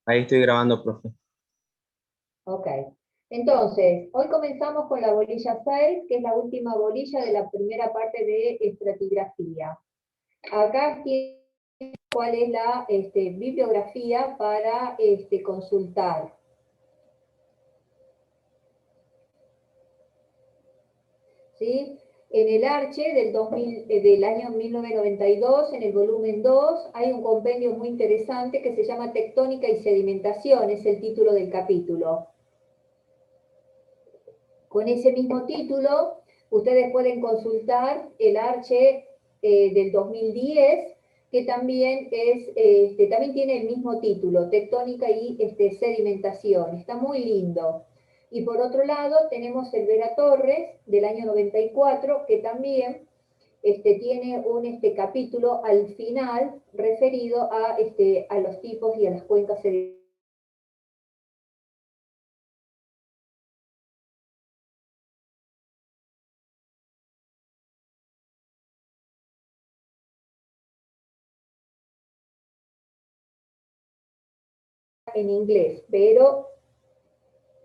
Ahí estoy grabando, profe. Ok. Entonces, hoy comenzamos con la bolilla 6, que es la última bolilla de la primera parte de estratigrafía. Acá tiene cuál es la bibliografía para consultar. ¿Sí? En el Arche del año 1992, en el volumen 2, hay un compendio muy interesante que se llama Tectónica y Sedimentación, es el título del capítulo. Con ese mismo título, ustedes pueden consultar el Arche del 2010, que también, también tiene el mismo título, Tectónica y Sedimentación. Está muy lindo. Y por otro lado, tenemos el Vera Torres del año 94, que también tiene un capítulo al final referido a los tipos y a las cuencas sedimentarias en inglés, pero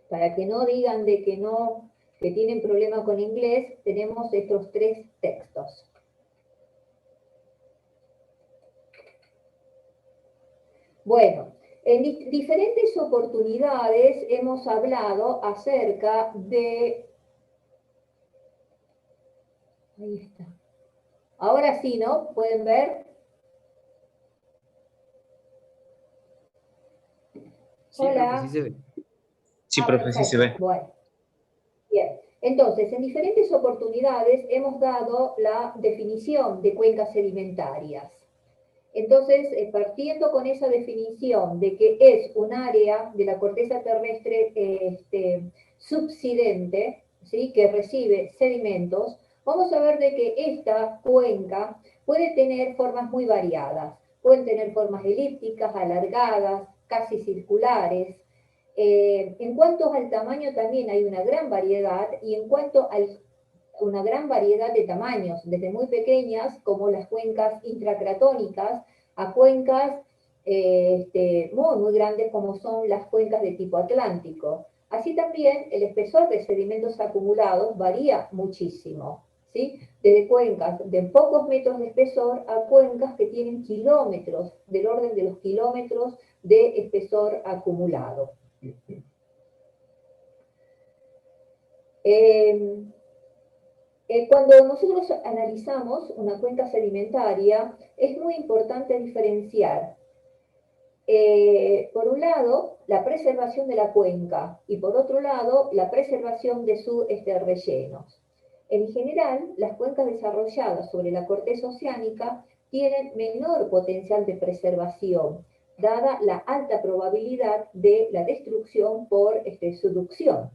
para que no digan de que no, que tienen problema con inglés, tenemos estos tres textos. Bueno, en diferentes oportunidades hemos hablado acerca de... Ahí está. Ahora sí, ¿no? ¿Pueden ver? Sí, profe, sí Hola. se ve. Sí, profe, sí se Perfecto. ve. Bueno, bien. Entonces, en diferentes oportunidades hemos dado la definición de cuencas sedimentarias. Entonces, partiendo con esa definición de que es un área de la corteza terrestre subsidente, ¿sí? Que recibe sedimentos, vamos a ver de que esta cuenca puede tener formas muy variadas. Pueden tener formas elípticas, alargadas, casi circulares. En cuanto al tamaño también hay una gran variedad, y en cuanto a una gran variedad de tamaños, desde muy pequeñas, como las cuencas intracratónicas, a cuencas muy grandes, como son las cuencas de tipo atlántico. Así también el espesor de sedimentos acumulados varía muchísimo, ¿sí? Desde cuencas de pocos metros de espesor a cuencas que tienen kilómetros, del orden de los kilómetros de espesor acumulado. Cuando nosotros analizamos una cuenca sedimentaria, es muy importante diferenciar, por un lado, la preservación de la cuenca y por otro lado, la preservación de sus rellenos. En general, las cuencas desarrolladas sobre la corteza oceánica tienen menor potencial de preservación, dada la alta probabilidad de la destrucción por subducción.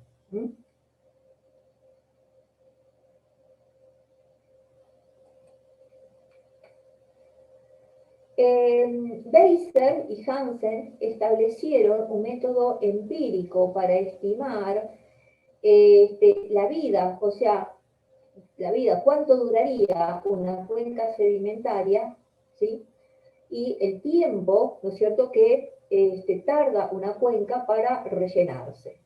Beister y Hansen establecieron un método empírico para estimar la vida, o sea, la vida, cuánto duraría una cuenca sedimentaria, ¿sí? Y el tiempo, ¿no es cierto?, que tarda una cuenca para rellenarse.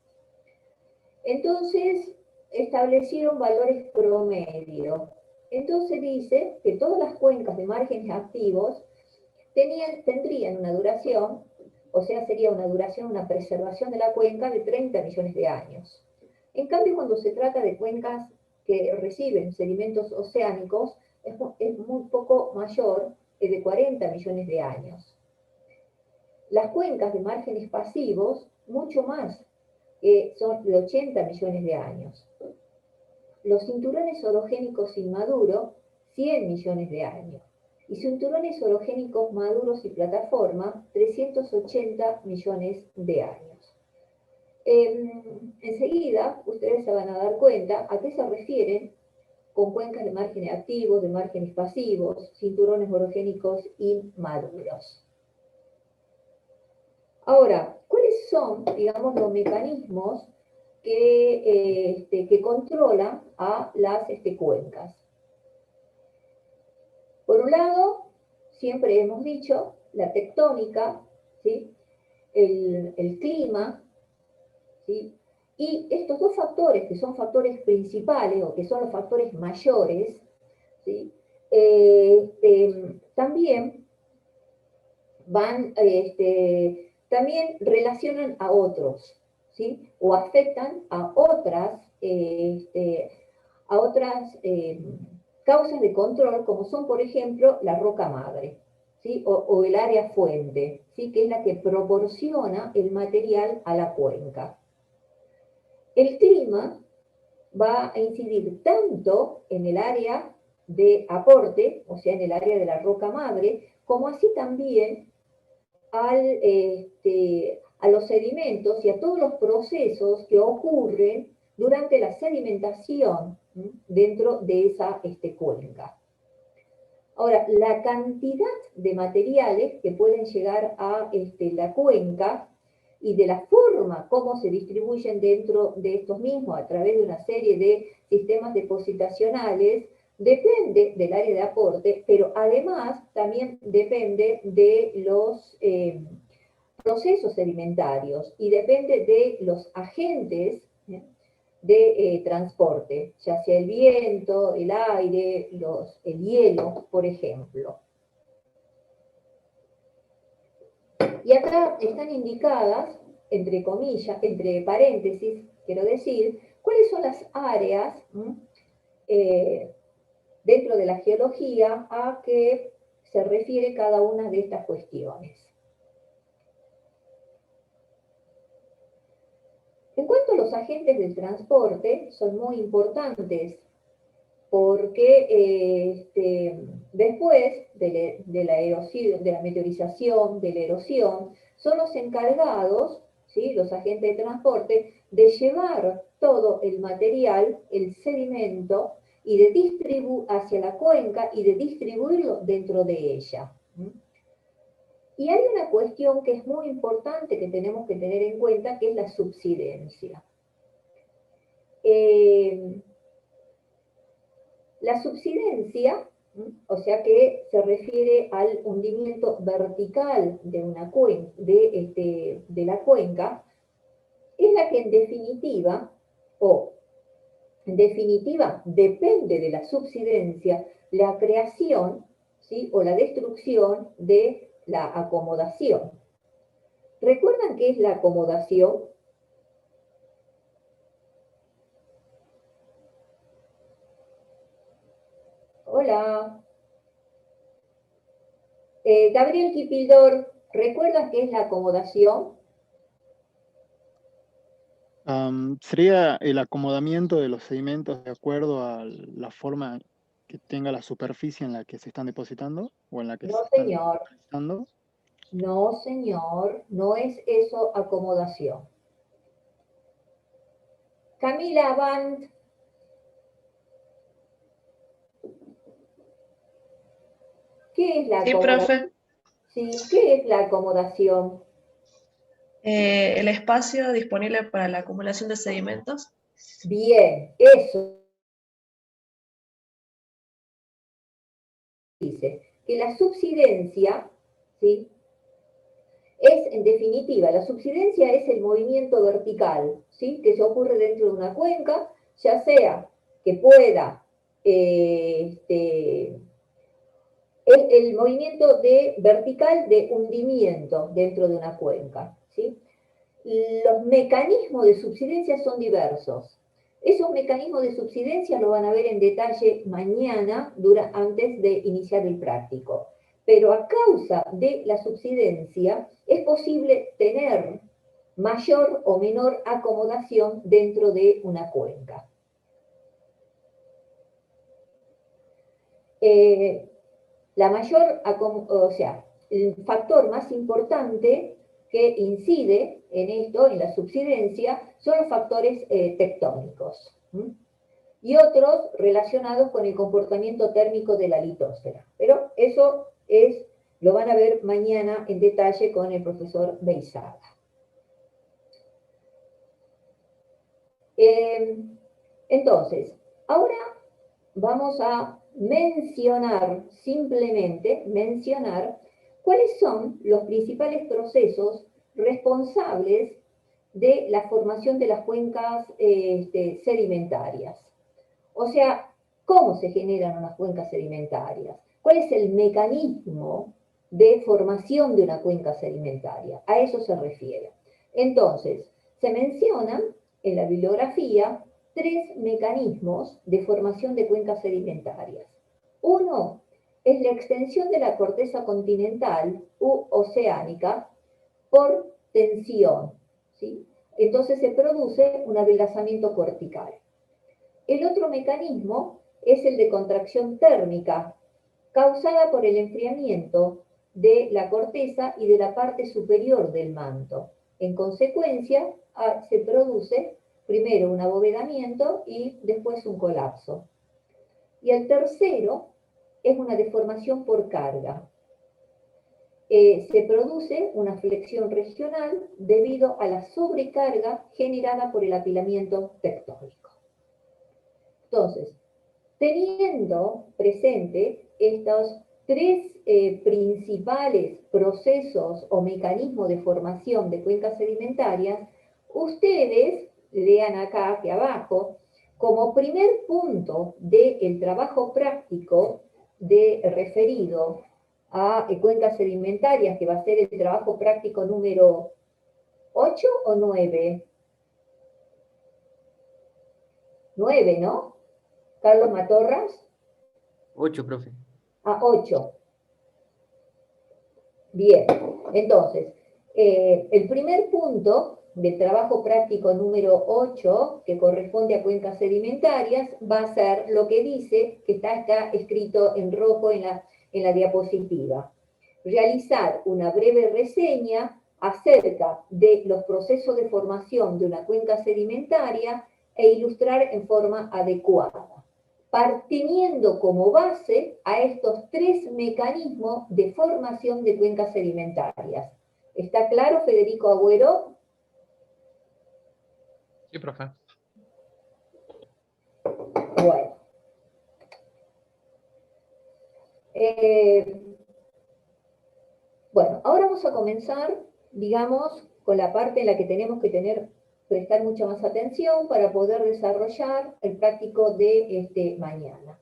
Entonces, establecieron valores promedio. Entonces dice que todas las cuencas de márgenes activos tendrían una duración, o sea, sería una duración, una preservación de la cuenca de 30 millones de años. En cambio, cuando se trata de cuencas que reciben sedimentos oceánicos, es muy poco mayor, es de 40 millones de años. Las cuencas de márgenes pasivos, mucho más, son de 80 millones de años. Los cinturones orogénicos inmaduros, 100 millones de años. Y cinturones orogénicos maduros y plataforma, 380 millones de años. Enseguida, ustedes se van a dar cuenta a qué se refieren con cuencas de márgenes activos, de márgenes pasivos, cinturones orogénicos inmaduros. Ahora, ¿cuáles son, digamos, los mecanismos que controlan a las cuencas? Por un lado, siempre hemos dicho, la tectónica, ¿sí? el clima, ¿sí? Y estos dos factores, que son factores principales o que son los factores mayores, ¿sí? También también relacionan a otros, ¿sí? O afectan a otras causas de control, como son, por ejemplo, la roca madre, ¿sí? O el área fuente, ¿sí? Que es la que proporciona el material a la cuenca. El clima va a incidir tanto en el área de aporte, o sea, en el área de la roca madre, como así también a los sedimentos y a todos los procesos que ocurren durante la sedimentación dentro de esa cuenca. Ahora, la cantidad de materiales que pueden llegar a la cuenca y de la forma como se distribuyen dentro de estos mismos a través de una serie de sistemas depositacionales, depende del área de aporte, pero además también depende de los procesos sedimentarios y depende de los agentes de transporte, ya sea el viento, el aire, el hielo, por ejemplo. Y acá están indicadas, entre comillas, entre paréntesis, quiero decir, cuáles son las áreas dentro de la geología a que se refiere cada una de estas cuestiones. En cuanto a los agentes del transporte, son muy importantes porque después de la erosión, de la meteorización, de la erosión, son los encargados, ¿sí? Los agentes de transporte, de llevar todo el material, el sedimento, y de distribuir hacia la cuenca y de distribuirlo dentro de ella. Y hay una cuestión que es muy importante que tenemos que tener en cuenta, que es la subsidencia. La subsidencia, o sea que se refiere al hundimiento vertical de una cuenca, de la cuenca, es la que en definitiva depende de la subsidencia, la creación, ¿sí? O la destrucción de la acomodación. ¿Recuerdan qué es la acomodación? Hola. Gabriel Kipildor, ¿recuerdas qué es la acomodación? Sería el acomodamiento de los sedimentos de acuerdo a la forma que tenga la superficie en la que se están depositando o en la que No, se están señor. realizando. No, señor. No es eso acomodación. Camila Band. ¿Qué es la Sí, acomodación? profe. Sí, ¿qué es la acomodación? El espacio disponible para la acumulación de sedimentos. Bien, eso dice. Que la subsidencia, ¿sí? Es, en definitiva, la subsidencia es el movimiento vertical, ¿sí? Que se ocurre dentro de una cuenca, ya sea que pueda, es el movimiento vertical de hundimiento dentro de una cuenca, ¿sí? Los mecanismos de subsidencia son diversos. Esos mecanismos de subsidencia los van a ver en detalle mañana, antes de iniciar el práctico. Pero a causa de la subsidencia es posible tener mayor o menor acomodación dentro de una cuenca. La mayor, o sea, el factor más importante que incide en esto, en la subsidencia, son los factores tectónicos. Y otros relacionados con el comportamiento térmico de la litosfera. Pero eso lo van a ver mañana en detalle con el profesor Beizaga. Entonces, ahora vamos a simplemente mencionar cuáles son los principales procesos responsables de la formación de las cuencas sedimentarias. O sea, ¿cómo se generan unas cuencas sedimentarias? ¿Cuál es el mecanismo de formación de una cuenca sedimentaria? A eso se refiere. Entonces, se mencionan en la bibliografía 3 mecanismos de formación de cuencas sedimentarias. Uno es la extensión de la corteza continental u oceánica por tensión, ¿sí? Entonces se produce un adelgazamiento cortical. El otro mecanismo es el de contracción térmica, causada por el enfriamiento de la corteza y de la parte superior del manto. En consecuencia, se produce primero un abovedamiento y después un colapso. Y el tercero es una deformación por carga. Se produce una flexión regional debido a la sobrecarga generada por el apilamiento tectónico. Entonces, teniendo presente estos 3 principales procesos o mecanismos de formación de cuencas sedimentarias, ustedes lean acá, aquí abajo, como primer punto del trabajo práctico referido a cuencas sedimentarias, que va a ser el trabajo práctico número 8 o 9. 9, ¿no? Carlos Matorras. 8, profe. 8. Bien, entonces, el primer punto del trabajo práctico número 8, que corresponde a cuencas sedimentarias, va a ser lo que dice, que está acá escrito en rojo en la diapositiva. Realizar una breve reseña acerca de los procesos de formación de una cuenca sedimentaria e ilustrar en forma adecuada, teniendo como base a estos 3 mecanismos de formación de cuencas sedimentarias. ¿Está claro, Federico Agüero? Sí, profe. Bueno. Bueno, ahora vamos a comenzar, digamos, con la parte en la que tenemos que prestar mucha más atención para poder desarrollar el práctico de mañana.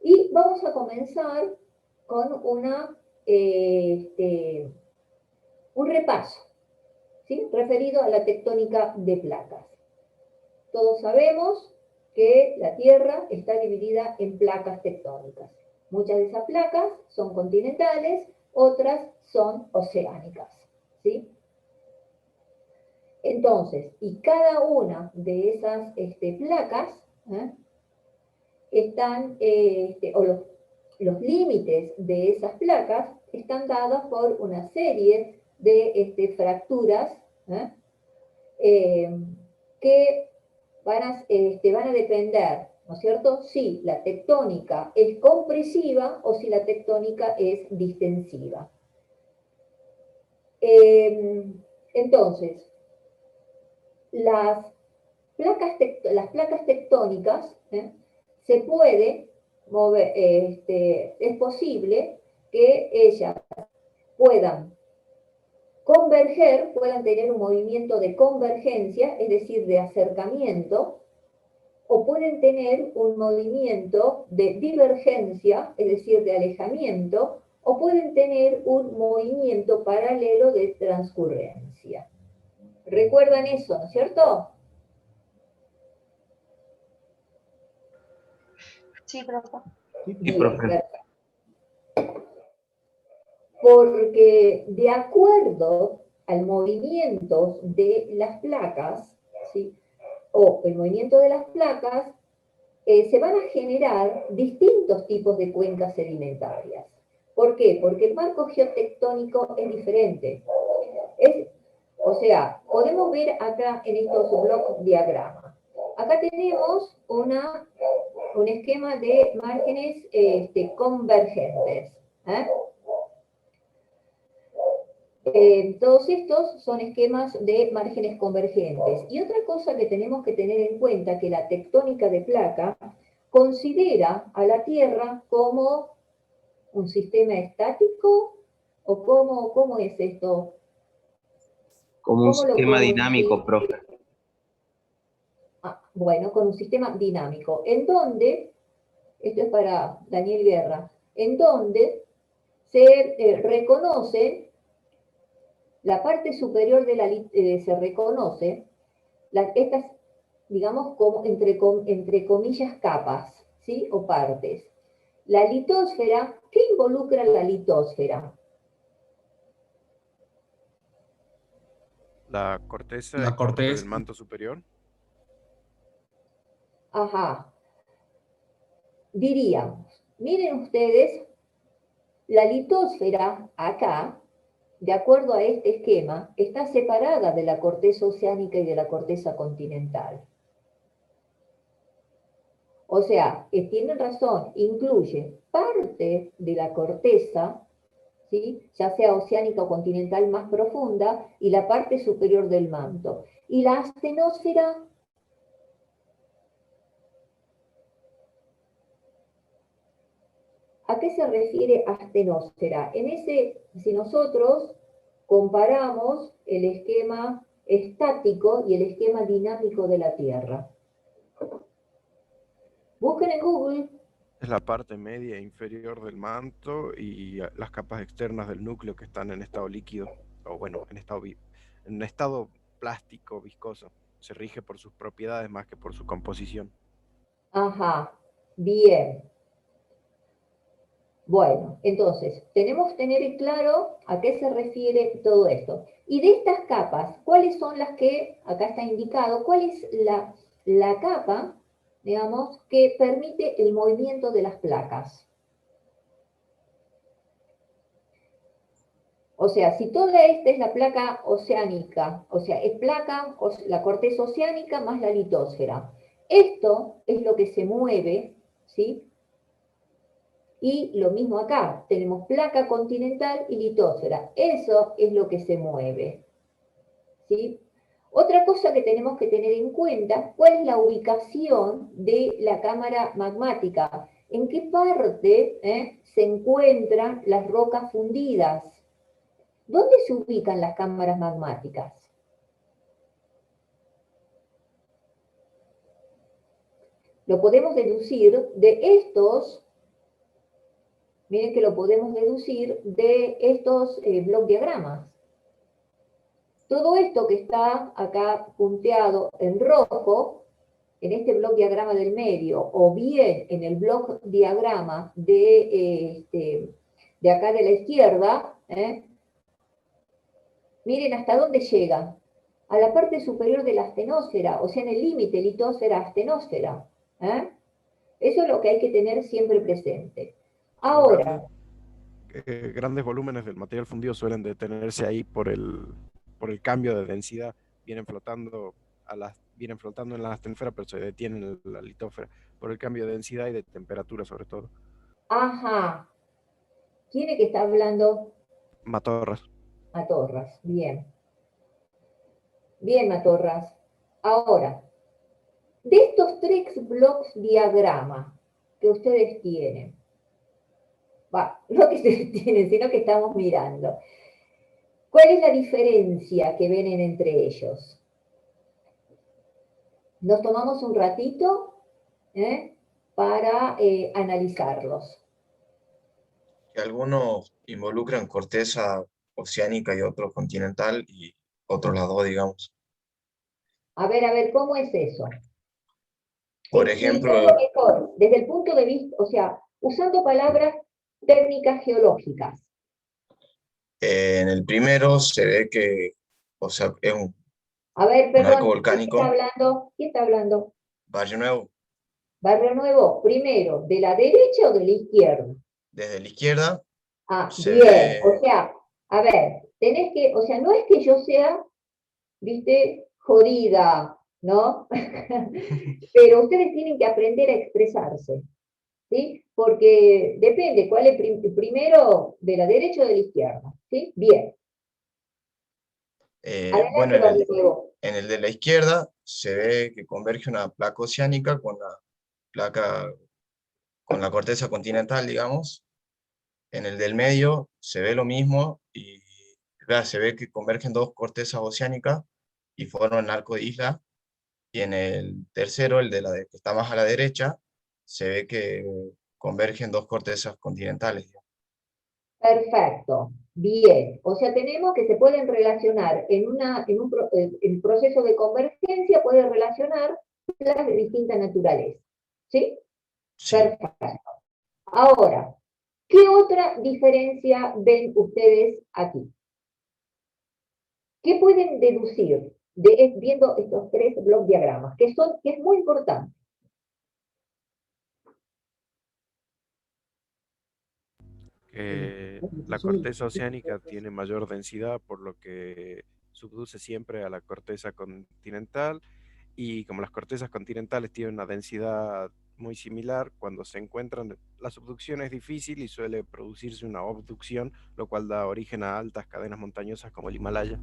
Y vamos a comenzar con un repaso, ¿sí? Referido a la tectónica de placas. Todos sabemos que la Tierra está dividida en placas tectónicas. Muchas de esas placas son continentales, otras son oceánicas, ¿sí? Entonces, y cada una de esas placas están, o los límites de esas placas están dados por una serie de fracturas que van a depender, ¿no es cierto?, si la tectónica es compresiva o si la tectónica es distensiva. Entonces, las placas tectónicas se puede mover, es posible que ellas puedan converger, puedan tener un movimiento de convergencia, es decir, de acercamiento, o pueden tener un movimiento de divergencia, es decir, de alejamiento, o pueden tener un movimiento paralelo de transcurrencia. ¿Recuerdan eso, no es cierto? Sí, profe. Sí, profe. Porque de acuerdo al movimiento de las placas, ¿sí?, o el movimiento de las placas, se van a generar distintos tipos de cuencas sedimentarias. ¿Por qué? Porque el marco geotectónico es diferente. O sea, podemos ver acá en estos block diagramas. Acá tenemos un esquema de márgenes convergentes. Todos estos son esquemas de márgenes convergentes. Y otra cosa que tenemos que tener en cuenta, que la tectónica de placa considera a la Tierra como un sistema estático, o cómo es esto. Como un ¿Cómo lo sistema puedo dinámico, decir? profe. Bueno, con un sistema dinámico, en donde, esto es para Daniel Guerra, en donde se reconoce, la parte superior de la se reconoce, estas, digamos, como entre comillas, capas, ¿sí? O partes. La litósfera, ¿qué involucra la litósfera? La corteza La y parte corteza. del manto superior. Ajá. Diríamos, miren ustedes, la litósfera acá, de acuerdo a este esquema, está separada de la corteza oceánica y de la corteza continental. O sea, tienen razón, incluye parte de la corteza, ¿sí? Ya sea oceánica o continental más profunda, y la parte superior del manto. Y la astenosfera, ¿a qué se refiere astenosfera? Si nosotros comparamos el esquema estático y el esquema dinámico de la Tierra. Busquen en Google. Es la parte media e inferior del manto y las capas externas del núcleo que están en estado líquido, o bueno, en estado plástico, viscoso. Se rige por sus propiedades más que por su composición. Ajá, bien. Bueno, entonces, tenemos que tener claro a qué se refiere todo esto. Y de estas capas, ¿cuáles son las que, acá está indicado, cuál es la capa, digamos, que permite el movimiento de las placas? O sea, si toda esta es la placa oceánica, o sea, es la corteza oceánica más la litósfera. Esto es lo que se mueve, ¿sí? Y lo mismo acá, tenemos placa continental y litósfera. Eso es lo que se mueve, ¿sí? Otra cosa que tenemos que tener en cuenta, ¿cuál es la ubicación de la cámara magmática? ¿En qué parte se encuentran las rocas fundidas? ¿Dónde se ubican las cámaras magmáticas? Lo podemos deducir de estos, miren que lo podemos deducir de estos block diagramas. Todo esto que está acá punteado en rojo, en este block diagrama del medio, o bien en el block diagrama de acá de la izquierda, miren hasta dónde llega. A la parte superior de la astenosfera, o sea, en el límite litósfera-astenosfera. Eso es lo que hay que tener siempre presente. Ahora, Grandes volúmenes del material fundido suelen detenerse ahí por el cambio de densidad. Vienen flotando en la astenosfera, pero se detienen en la litósfera por el cambio de densidad y de temperatura sobre todo. ajá, ¿quién es que está hablando? Matorras. Matorras, bien. Bien, Matorras. Ahora, de estos tres blocks diagrama que ustedes tienen, no que ustedes tienen, sino que estamos mirando, ¿cuál es la diferencia que ven entre ellos? Nos tomamos un ratito para analizarlos. Que algunos involucran corteza oceánica y otros continental y otros las dos, digamos. A ver, ¿cómo es eso? Por Explícalo ejemplo, mejor, desde el punto de vista, o sea, usando palabras técnicas geológicas. en el primero se ve que, o sea, es un A ver, arco perdón, ¿quién está volcánico, hablando? ¿Quién está hablando? Valle Nuevo, Barrio Nuevo, primero, ¿de la derecha o de la izquierda? desde la izquierda Ah, se bien, o ve, sea, a ver, o sea, no es que yo sea, viste, jodida, ¿no? Pero ustedes tienen que aprender a expresarse, ¿sí? Porque depende cuál es primero, de la derecha o de la izquierda, ¿sí? Bien, bueno, adelante, Barrio Nuevo. en el de la izquierda se ve que converge una placa oceánica con la corteza continental, digamos. En el del medio se ve lo mismo y vea, se ve que convergen dos cortezas oceánicas y forman arco de isla, y en el tercero, el de que está más a la derecha, se ve que convergen dos cortezas continentales, digamos. Perfecto, bien. O sea, tenemos que se pueden relacionar el proceso de convergencia puede relacionar las de distinta naturaleza. ¿Sí? Sí. Perfecto. Ahora, ¿qué otra diferencia ven ustedes aquí? ¿Qué pueden deducir viendo estos tres block diagramas? Que es muy importante. Que la corteza oceánica tiene mayor densidad, por lo que subduce siempre a la corteza continental, y como las cortezas continentales tienen una densidad muy similar, cuando se encuentran, la subducción es difícil y suele producirse una abducción, lo cual da origen a altas cadenas montañosas como el Himalaya.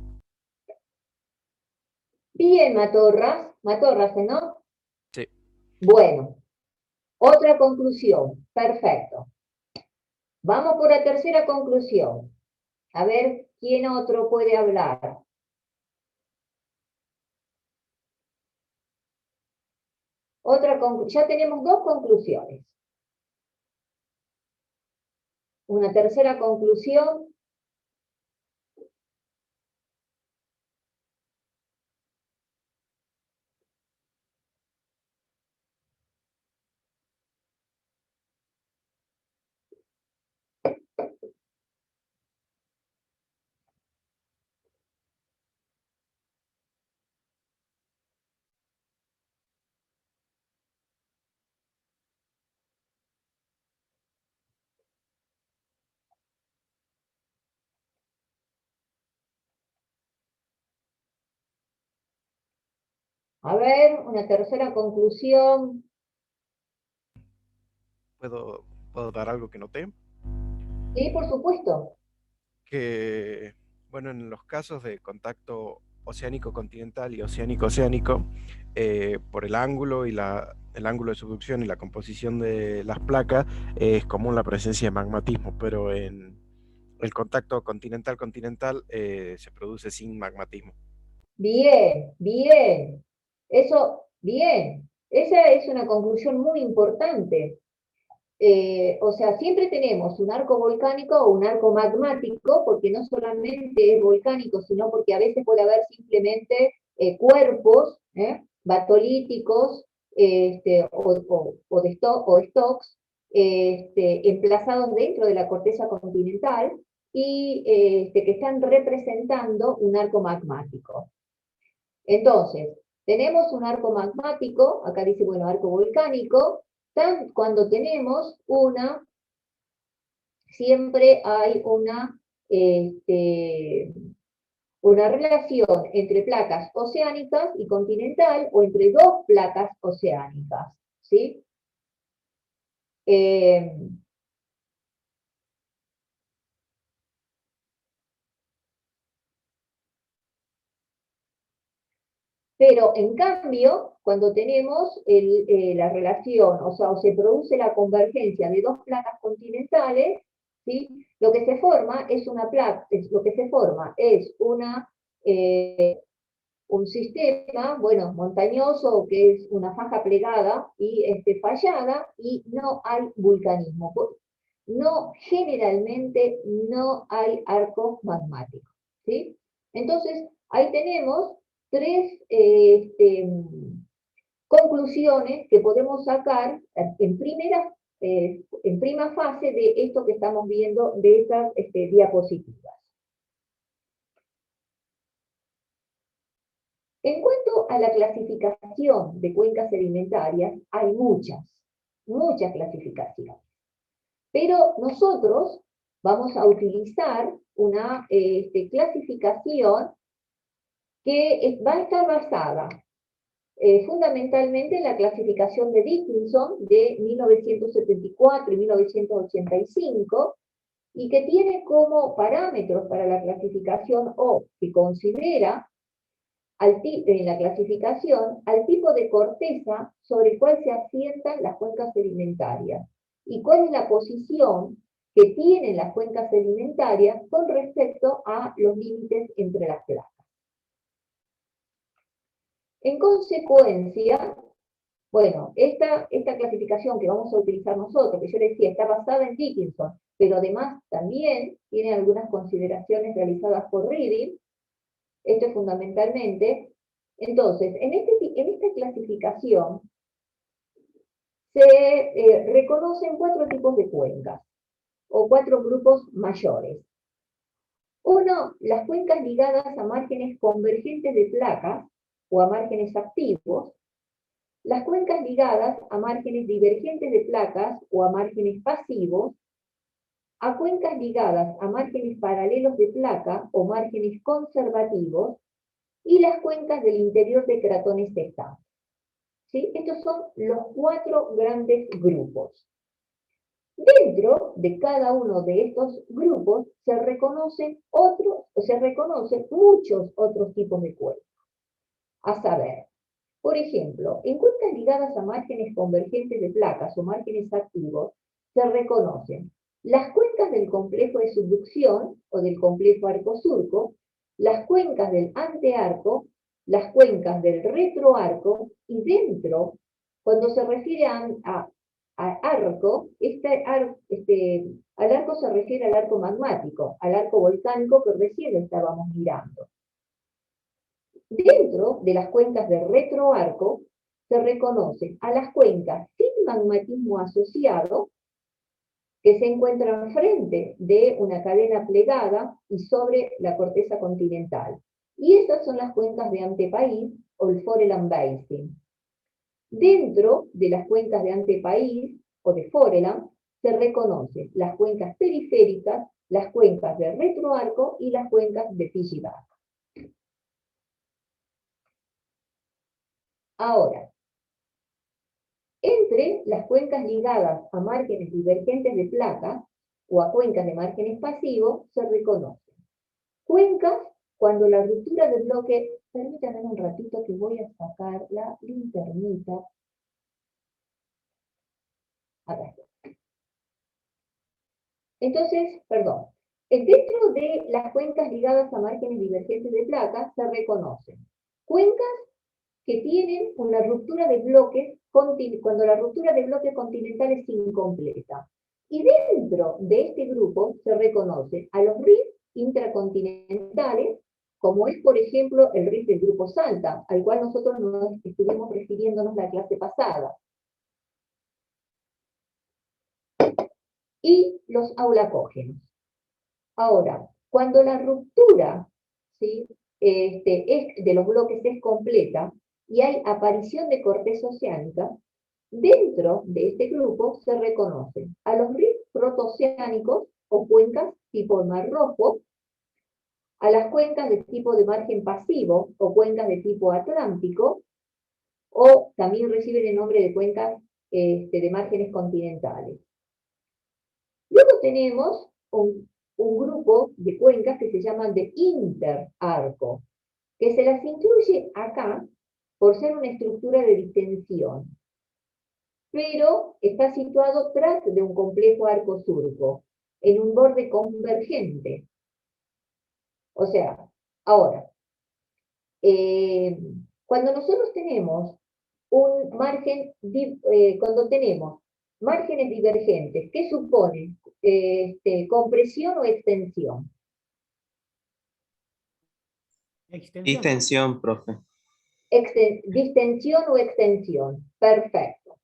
Bien, Matorras, ¿no? Sí. Bueno, otra conclusión, perfecto. Vamos por la tercera conclusión. A ver, ¿quién otro puede hablar? Ya tenemos dos conclusiones. Una tercera conclusión. A ver, una tercera conclusión. ¿Puedo dar algo que noté? Sí, por supuesto. Que, bueno, en los casos de contacto oceánico continental y oceánico oceánico, por el ángulo el ángulo de subducción y la composición de las placas, es común la presencia de magmatismo, pero en el contacto continental continental se produce sin magmatismo. Bien, bien. Eso, bien. Esa es una conclusión muy importante. O sea, siempre tenemos un arco volcánico o un arco magmático, porque no solamente es volcánico, sino porque a veces puede haber simplemente cuerpos batolíticos o stocks emplazados dentro de la corteza continental y que están representando un arco magmático. Entonces, tenemos un arco magmático, acá dice, bueno, arco volcánico, cuando tenemos siempre hay una relación entre placas oceánicas y continental, o entre dos placas oceánicas, ¿sí? Pero en cambio, cuando tenemos la relación, o sea, o se produce la convergencia de dos placas continentales, ¿sí? Lo que se forma es un sistema, bueno, montañoso, que es una faja plegada y fallada, y no hay vulcanismo. No, generalmente no hay arcos magmáticos, ¿sí? Entonces, ahí tenemos tres conclusiones que podemos sacar en prima fase de esto que estamos viendo de estas diapositivas. En cuanto a la clasificación de cuencas sedimentarias, hay muchas clasificaciones. Pero nosotros vamos a utilizar una clasificación que va a estar basada fundamentalmente en la clasificación de Dickinson de 1974 y 1985, y que tiene como parámetros para la clasificación, o que considera en la clasificación al tipo de corteza sobre el cual se asientan las cuencas sedimentarias, y cuál es la posición que tienen las cuencas sedimentarias con respecto a los límites entre las placas. En consecuencia, bueno, esta clasificación que vamos a utilizar nosotros, que yo decía, está basada en Dickinson, pero además también tiene algunas consideraciones realizadas por Reading, esto es fundamentalmente. Entonces, en esta clasificación se reconocen 4 tipos de cuencas, o 4 grupos mayores. Uno, las cuencas ligadas a márgenes convergentes de placas, o a márgenes activos, las cuencas ligadas a márgenes divergentes de placas o a márgenes pasivos, a cuencas ligadas a márgenes paralelos de placa o márgenes conservativos, y las cuencas del interior de cratones estantes. ¿Sí? Estos son los 4 grandes grupos. Dentro de cada uno de estos grupos se reconocen muchos otros tipos de cuencas. A saber, por ejemplo, en cuencas ligadas a márgenes convergentes de placas o márgenes activos, se reconocen las cuencas del complejo de subducción o del complejo arco-surco, las cuencas del antearco, las cuencas del retroarco, y dentro, cuando se refiere a arco, al arco se refiere al arco magmático, al arco volcánico que recién estábamos mirando. Dentro de las cuencas de retroarco se reconocen a las cuencas sin magmatismo asociado, que se encuentran frente de una cadena plegada y sobre la corteza continental. Y estas son las cuencas de antepaís o el Foreland Basin. Dentro de las cuencas de antepaís o de Foreland se reconocen las cuencas periféricas, las cuencas de retroarco y las cuencas de Fischbach. Ahora, entre las cuencas ligadas a márgenes divergentes de placas o a cuencas de márgenes pasivos se reconocen cuencas cuando la ruptura del bloque, permítanme un ratito que voy a sacar la linternita. Acá está. Entonces, perdón, dentro de las cuencas ligadas a márgenes divergentes de placas se reconocen cuencas que tienen una ruptura de bloques cuando la ruptura de bloques continental es incompleta. Y dentro de este grupo se reconocen a los RIF intracontinentales, como es, por ejemplo, el RIF del grupo Salta, al cual nosotros nos estuvimos refiriéndonos la clase pasada. Y los aulacógenos. Ahora, cuando la ruptura, ¿sí?, de los bloques es completa, y hay aparición de corteza oceánica, dentro de este grupo se reconocen a los RIF protooceánicos o cuencas tipo Mar Rojo, a las cuencas de tipo de margen pasivo o cuencas de tipo atlántico, o también reciben el nombre de cuencas de márgenes continentales. Luego tenemos un grupo de cuencas que se llaman de interarco, que se las incluye acá por ser una estructura de distensión, pero está situado tras de un complejo arco-surco, en un borde convergente. O sea, ahora, cuando nosotros tenemos un margen, cuando tenemos márgenes divergentes, ¿qué suponen? ¿Compresión o extensión? Distensión, profe. Distensión o extensión. Perfecto.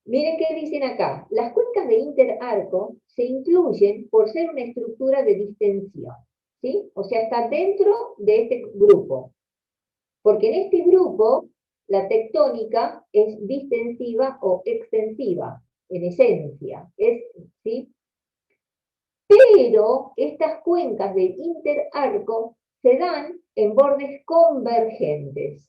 Miren qué dicen acá. Las cuencas de interarco se incluyen por ser una estructura de distensión, ¿sí? O sea, está dentro de este grupo. Porque en este grupo la tectónica es distensiva o extensiva, en esencia, ¿sí? Pero estas cuencas de interarco se dan en bordes convergentes.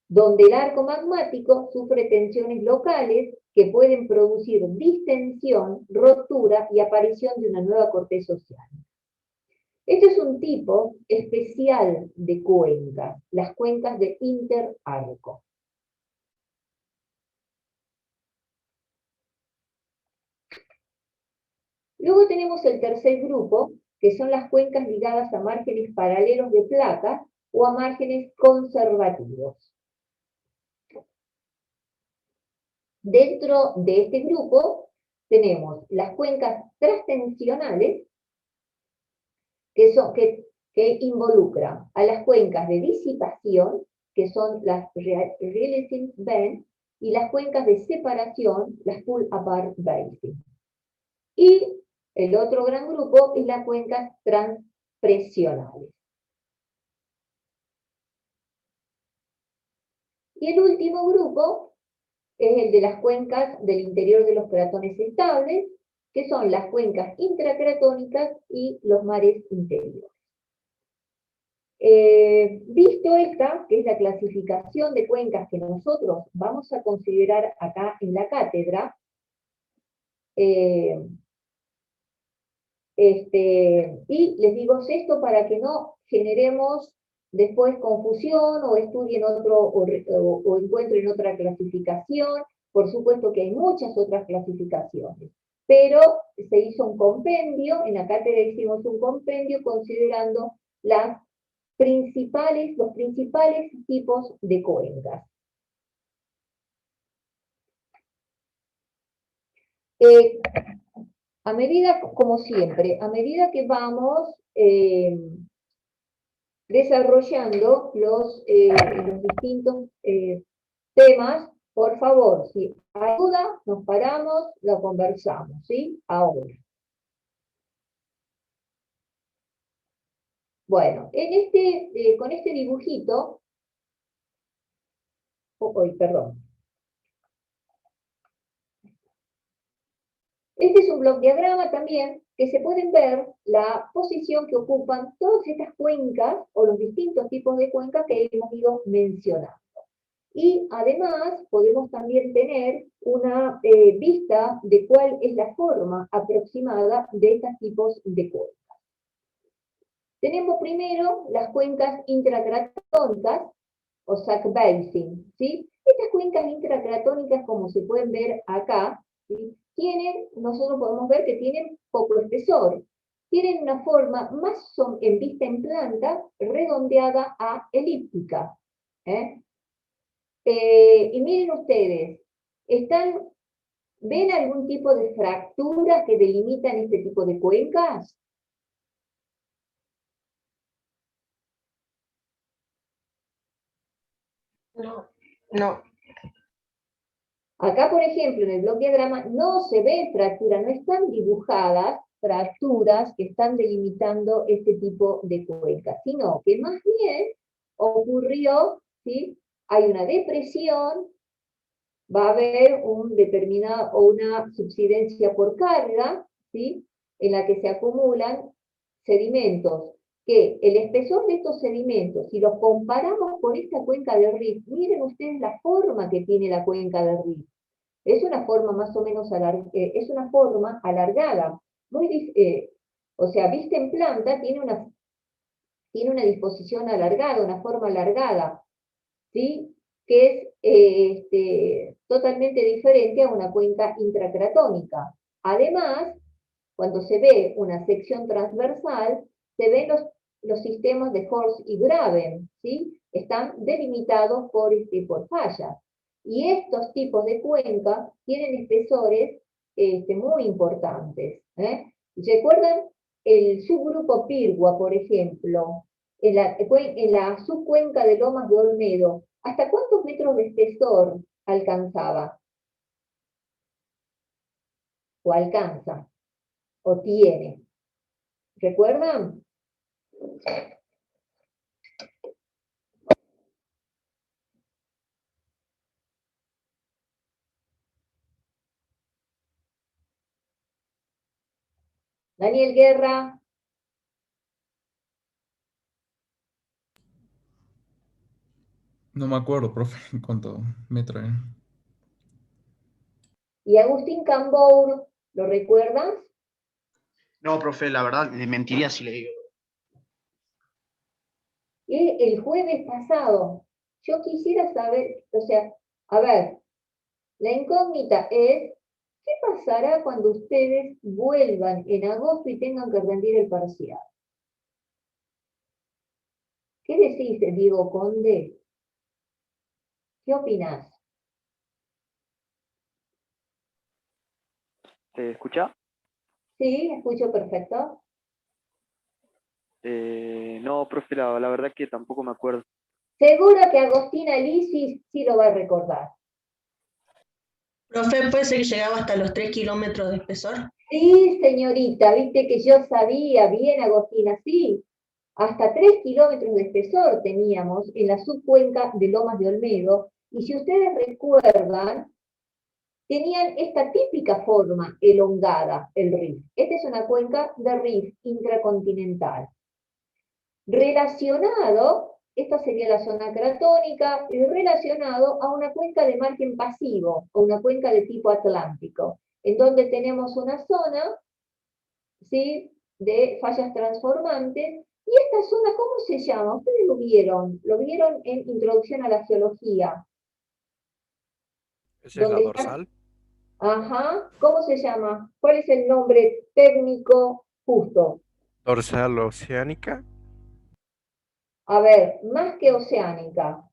Donde el arco magmático sufre tensiones locales que pueden producir distensión, rotura y aparición de una nueva corteza oceánica. Este es un tipo especial de cuencas, las cuencas de interarco. Luego tenemos el tercer grupo, que son las cuencas ligadas a márgenes paralelos de placas o a márgenes conservativos. Dentro de este grupo tenemos las cuencas transtensionales, que involucran a las cuencas de disipación, que son las releasing bend, y las cuencas de separación, las pull apart basin. Y el otro gran grupo es las cuencas transpresionales. Y el último grupo es el de las cuencas del interior de los cratones estables, que son las cuencas intracratónicas y los mares interiores. Visto esta, que es la clasificación de cuencas que nosotros vamos a considerar acá en la cátedra, y les digo esto para que no generemos después confusión o estudien otro o encuentren otra clasificación. Por supuesto que hay muchas otras clasificaciones, pero se hizo un compendio, en la cátedra hicimos un compendio considerando los principales tipos de cuencas. A medida, como siempre, a medida que vamos desarrollando los distintos temas, por favor, si hay duda, nos paramos, lo conversamos, ¿sí? Ahora. Bueno, con este dibujito, perdón. Este es un bloc diagrama también, que se pueden ver la posición que ocupan todas estas cuencas, o los distintos tipos de cuencas que hemos ido mencionando. Y además podemos también tener una vista de cuál es la forma aproximada de estos tipos de cuencas. Tenemos primero las cuencas intracratónicas, o sac basin, ¿sí? Estas cuencas intracratónicas, como se pueden ver acá, ¿sí? Nosotros podemos ver que tienen poco espesor. Tienen una forma más en vista en planta, redondeada a elíptica. Y miren ustedes, ¿ven algún tipo de fracturas que delimitan este tipo de cuencas? No. Acá, por ejemplo, en el bloc diagrama no se ven fracturas, no están dibujadas fracturas que están delimitando este tipo de cuencas, sino que más bien ocurrió, ¿sí? Hay una depresión, va a haber una subsidencia por carga, ¿sí? En la que se acumulan sedimentos, que el espesor de estos sedimentos, si los comparamos con esta cuenca de Riff, miren ustedes la forma que tiene la cuenca de Riff. Es una forma más o menos es una forma alargada, o sea, vista en planta, tiene una disposición alargada, una forma alargada, ¿sí? Que es totalmente diferente a una cuenca intracratónica. Además, cuando se ve una sección transversal, se ven los sistemas de Horst y Graben, ¿sí? Están delimitados por fallas. Y estos tipos de cuenca tienen espesores muy importantes. ¿Recuerdan el subgrupo Pirgua, por ejemplo? En la subcuenca de Lomas de Olmedo, ¿hasta cuántos metros de espesor alcanzaba? ¿O alcanza? ¿O tiene? ¿Recuerdan? Daniel Guerra. No me acuerdo, profe, cuánto metro era. ¿Y Agustín Cambour, lo recuerdas? No, profe, la verdad, le mentiría si le digo. Y el jueves pasado, yo quisiera saber, o sea, a ver, la incógnita es ¿Qué pasará cuando ustedes vuelvan en agosto y tengan que rendir el parcial? ¿Qué decís, Diego Conde? ¿Qué opinás? ¿Se escucha? Sí, escucho perfecto. No, profe, la verdad que tampoco me acuerdo. Seguro que Agostina Lisi sí lo va a recordar. Profe, ¿puede ser que llegaba hasta los 3 kilómetros de espesor? Sí, señorita, viste que yo sabía bien, Agostina, sí. Hasta 3 kilómetros de espesor teníamos en la subcuenca de Lomas de Olmedo, y si ustedes recuerdan, tenían esta típica forma elongada, el rift. Esta es una cuenca de rift intracontinental. Relacionado, esta sería la zona cratónica, y relacionado a una cuenca de margen pasivo, o una cuenca de tipo atlántico, en donde tenemos una zona, ¿sí?, de fallas transformantes. Y esta zona, ¿cómo se llama? Ustedes lo vieron en Introducción a la Geología. ¿Esa es la Donde está, dorsal? ajá, ¿cómo se llama? ¿Cuál es el nombre técnico justo? ¿Dorsal oceánica? A ver, más que oceánica.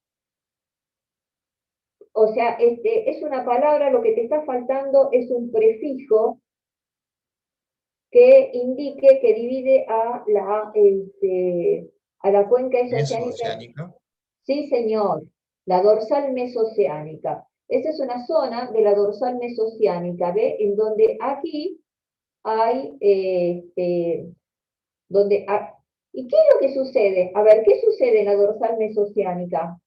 O sea, es una palabra, lo que te está faltando es un prefijo que indique que divide a la cuenca esa oceánica. Mesoceánica. Sí, señor, la dorsal mesoceánica. Esa es una zona de la dorsal mesoceánica, ¿ve? En donde aquí hay, ¿y qué es lo que sucede? A ver, ¿qué sucede en la dorsal mesoceánica?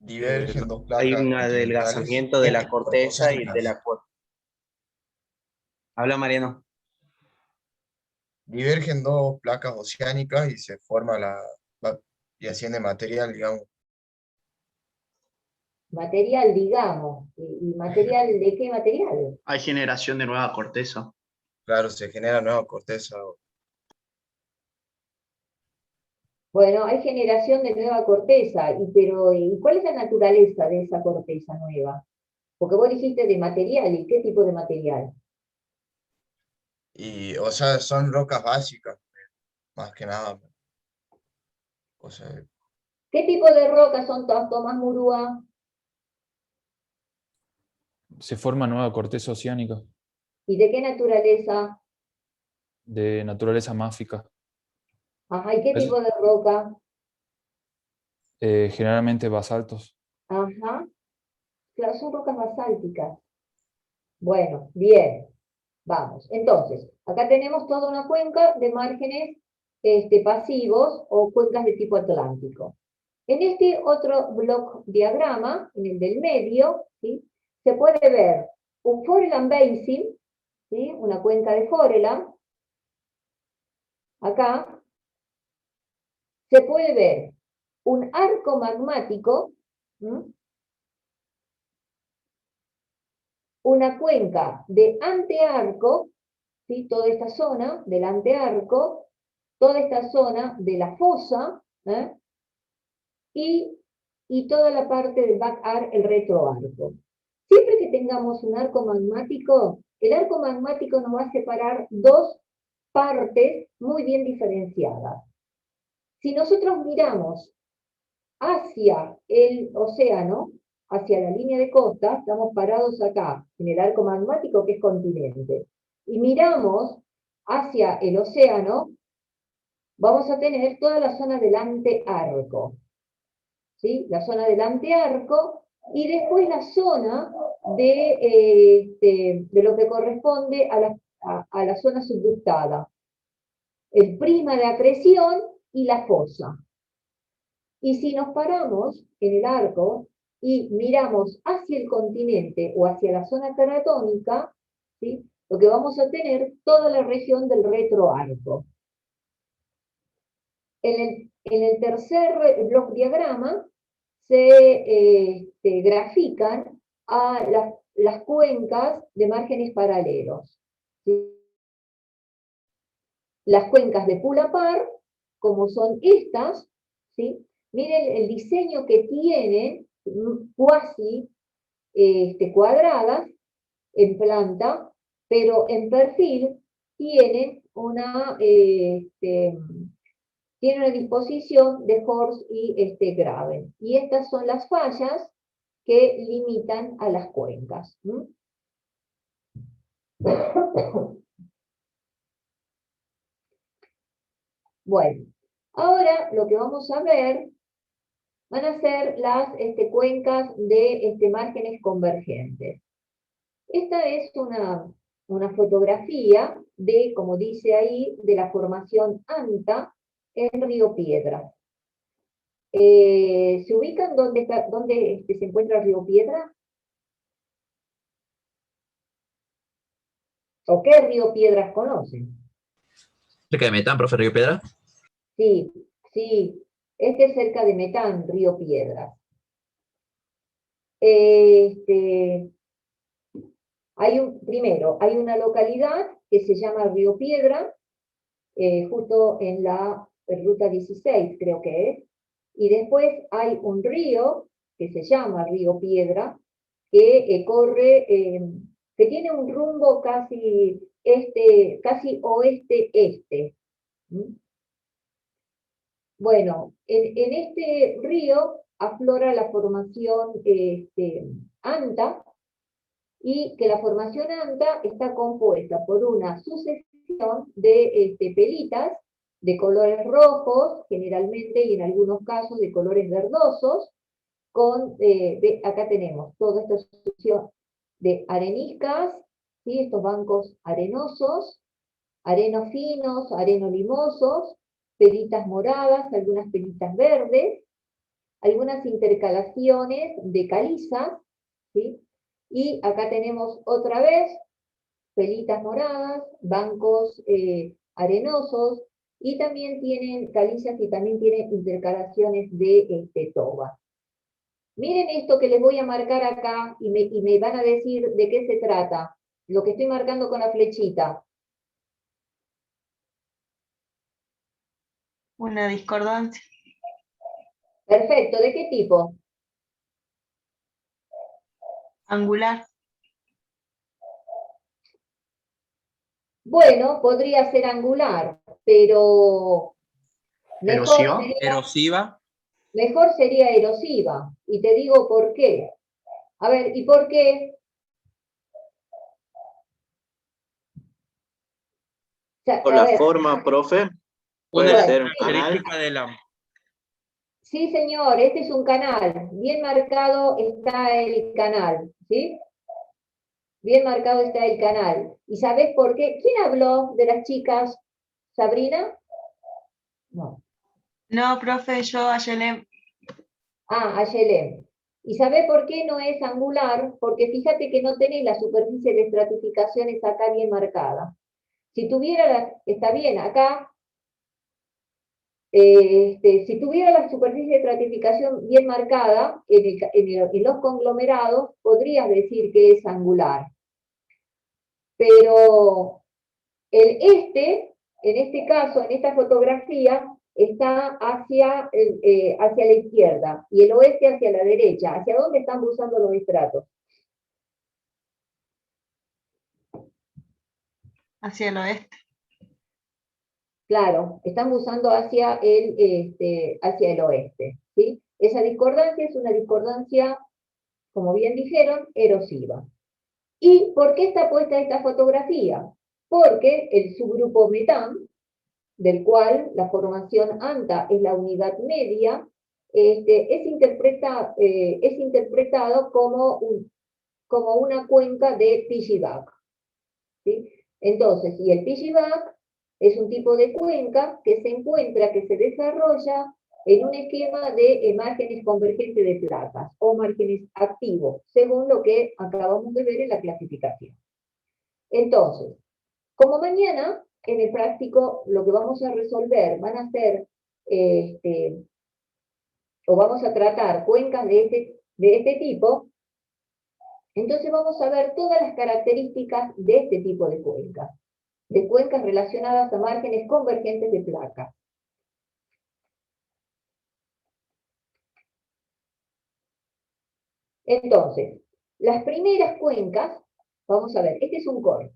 Divergen dos Hay placas un continentales adelgazamiento de la corteza y de oceánicas. la corteza. Habla Mariano. Divergen dos placas oceánicas y se forma y asciende material, digamos. Material, digamos. ¿Y material de qué material? Hay generación de nueva corteza. Claro, se genera nueva corteza. Bueno, hay generación de nueva corteza, pero ¿y cuál es la naturaleza de esa corteza nueva? Porque vos dijiste de material, ¿y qué tipo de material? Y, o sea, son rocas básicas, más que nada. O sea, ¿Qué tipo de rocas son todas, Tomás Murúa? Se forma nueva corteza oceánica ¿Y de qué naturaleza? de naturaleza máfica. Ajá, ¿y qué Es- tipo de roca? Generalmente basaltos. Ajá, claro, son rocas basálticas. Bueno, bien, vamos. Entonces, acá tenemos toda una cuenca de márgenes pasivos o cuencas de tipo atlántico. En este otro block diagrama, en el del medio, ¿sí?, se puede ver un Foreland Basin, ¿sí?, una cuenca de Foreland. Acá se puede ver un arco magmático, ¿m?, una cuenca de antearco, ¿sí?, toda esta zona del antearco, toda esta zona de la fosa, ¿eh?, y toda la parte del back arc, el retroarco. Siempre que tengamos un arco magmático, el arco magmático nos va a separar dos partes muy bien diferenciadas. Si nosotros miramos hacia el océano, hacia la línea de costa, estamos parados acá, en el arco magmático que es continente, y miramos hacia el océano, vamos a tener toda la zona del antearco, ¿sí?, la zona del antearco, y después la zona de lo que corresponde a la zona subductada, el prisma de acreción y la fosa. Y si nos paramos en el arco y miramos hacia el continente o hacia la zona cratónica, ¿sí?, lo que vamos a tener toda la región del retroarco. En el tercer block diagrama se grafican a las cuencas de márgenes paralelos, ¿sí? Las cuencas de Pulapar, como son estas, ¿sí?, miren el diseño que tienen cuasi cuadradas en planta, pero en perfil tienen una disposición de Horst y Graben. Y estas son las fallas que limitan a las cuencas. Bueno, ahora lo que vamos a ver van a ser las cuencas de márgenes convergentes. Esta es una fotografía de, como dice ahí, de la formación ANTA en Río Piedra. ¿Se ubican dónde se encuentra Río Piedra? ¿O qué Río Piedras conocen? ¿Cerca de Metán, profe Río Piedra? Sí, sí. Este es cerca de Metán, Río Piedras. Primero, hay una localidad que se llama Río Piedra, justo en la ruta 16, creo que es, y después hay un río que se llama Río Piedra, que corre, que tiene un rumbo casi oeste-este. Bueno, en este río aflora la formación ANTA, y que la formación ANTA está compuesta por una sucesión de pelitas de colores rojos, generalmente, y en algunos casos de colores verdosos, acá tenemos toda esta sucesión de areniscas, ¿sí? Estos bancos arenosos, arenos finos, arenolimosos, pelitas moradas, algunas pelitas verdes, algunas intercalaciones de calizas, ¿sí? Y acá tenemos otra vez pelitas moradas, bancos arenosos, y también tienen calizas y también tienen intercalaciones de toba. Miren esto que les voy a marcar acá y me van a decir de qué se trata, lo que estoy marcando con la flechita. Una discordancia. Perfecto, ¿de qué tipo? Angular. Bueno, podría ser angular, pero ¿Erosiva? Erosiva. mejor sería erosiva. Y te digo por qué. A ver, ¿y por qué? Por la forma, profe, puede Una ser un canal. característica de la... Sí, señor, este es un canal. Bien marcado está el canal, ¿sí? Bien marcado está el canal. ¿Y sabés por qué? ¿Quién habló de las chicas? ¿Sabrina? No. No, profe, yo Ayelem. Ah, Ayelem. ¿Y sabés por qué no es angular? Porque fíjate que no tenés la superficie de estratificaciones acá bien marcada. Si tuviera está bien, acá, si tuviera la superficie de estratificación bien marcada en los conglomerados, podrías decir que es angular. Pero en este caso, en esta fotografía, está hacia la izquierda y el oeste hacia la derecha. ¿Hacia dónde están usando los estratos? Hacia el oeste. Claro, están usando hacia el oeste, ¿sí? Esa discordancia es una discordancia, como bien dijeron, erosiva. ¿Y por qué está puesta esta fotografía? Porque el subgrupo metán, del cual la formación ANTA es la unidad media, es interpretado como una cuenca de Piggyback, ¿sí? Entonces, y el Piggyback es un tipo de cuenca que se desarrolla en un esquema de márgenes convergentes de placas o márgenes activos, según lo que acabamos de ver en la clasificación. Entonces, como mañana en el práctico lo que vamos a resolver van a ser, o vamos a tratar cuencas de este tipo, entonces vamos a ver todas las características de este tipo de cuencas relacionadas a márgenes convergentes de placas. Entonces, las primeras cuencas, vamos a ver, este es un corte.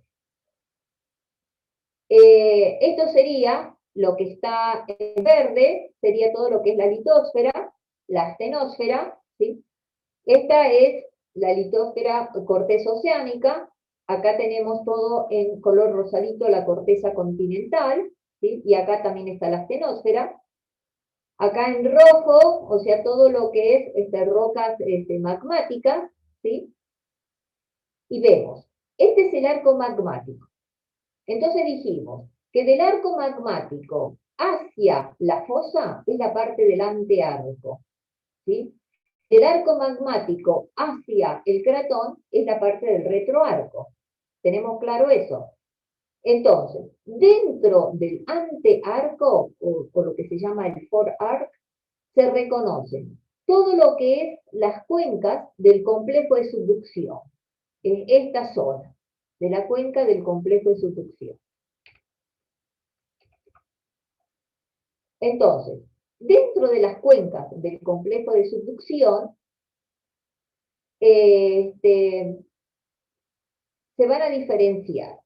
Esto sería lo que está en verde, sería todo lo que es la litósfera, la astenosfera, ¿sí? Esta es la litósfera, corteza oceánica. Acá tenemos todo en color rosadito la corteza continental, ¿sí? Y acá también está la astenosfera. Acá en rojo, o sea, todo lo que es rocas magmáticas, ¿sí? Y vemos, este es el arco magmático. Entonces dijimos que del arco magmático hacia la fosa es la parte del antearco, ¿sí? Del arco magmático hacia el cratón es la parte del retroarco. ¿Tenemos claro eso? Entonces, dentro del antearco, o lo que se llama el forearc, se reconocen todo lo que es las cuencas del complejo de subducción, en esta zona, de la cuenca del complejo de subducción. Entonces, dentro de las cuencas del complejo de subducción, se van a diferenciar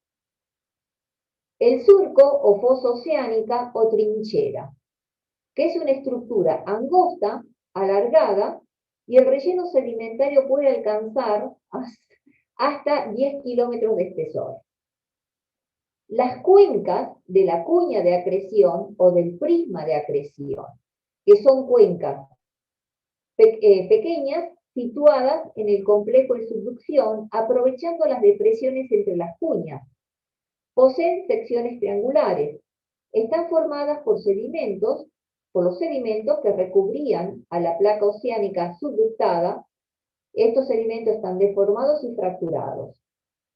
el surco o fosa oceánica o trinchera, que es una estructura angosta, alargada, y el relleno sedimentario puede alcanzar hasta 10 kilómetros de espesor. Las cuencas de la cuña de acreción o del prisma de acreción, que son cuencas pequeñas situadas en el complejo de subducción, aprovechando las depresiones entre las cuñas. Poseen secciones triangulares. Están formadas por sedimentos, por los sedimentos que recubrían a la placa oceánica subductada. Estos sedimentos están deformados y fracturados.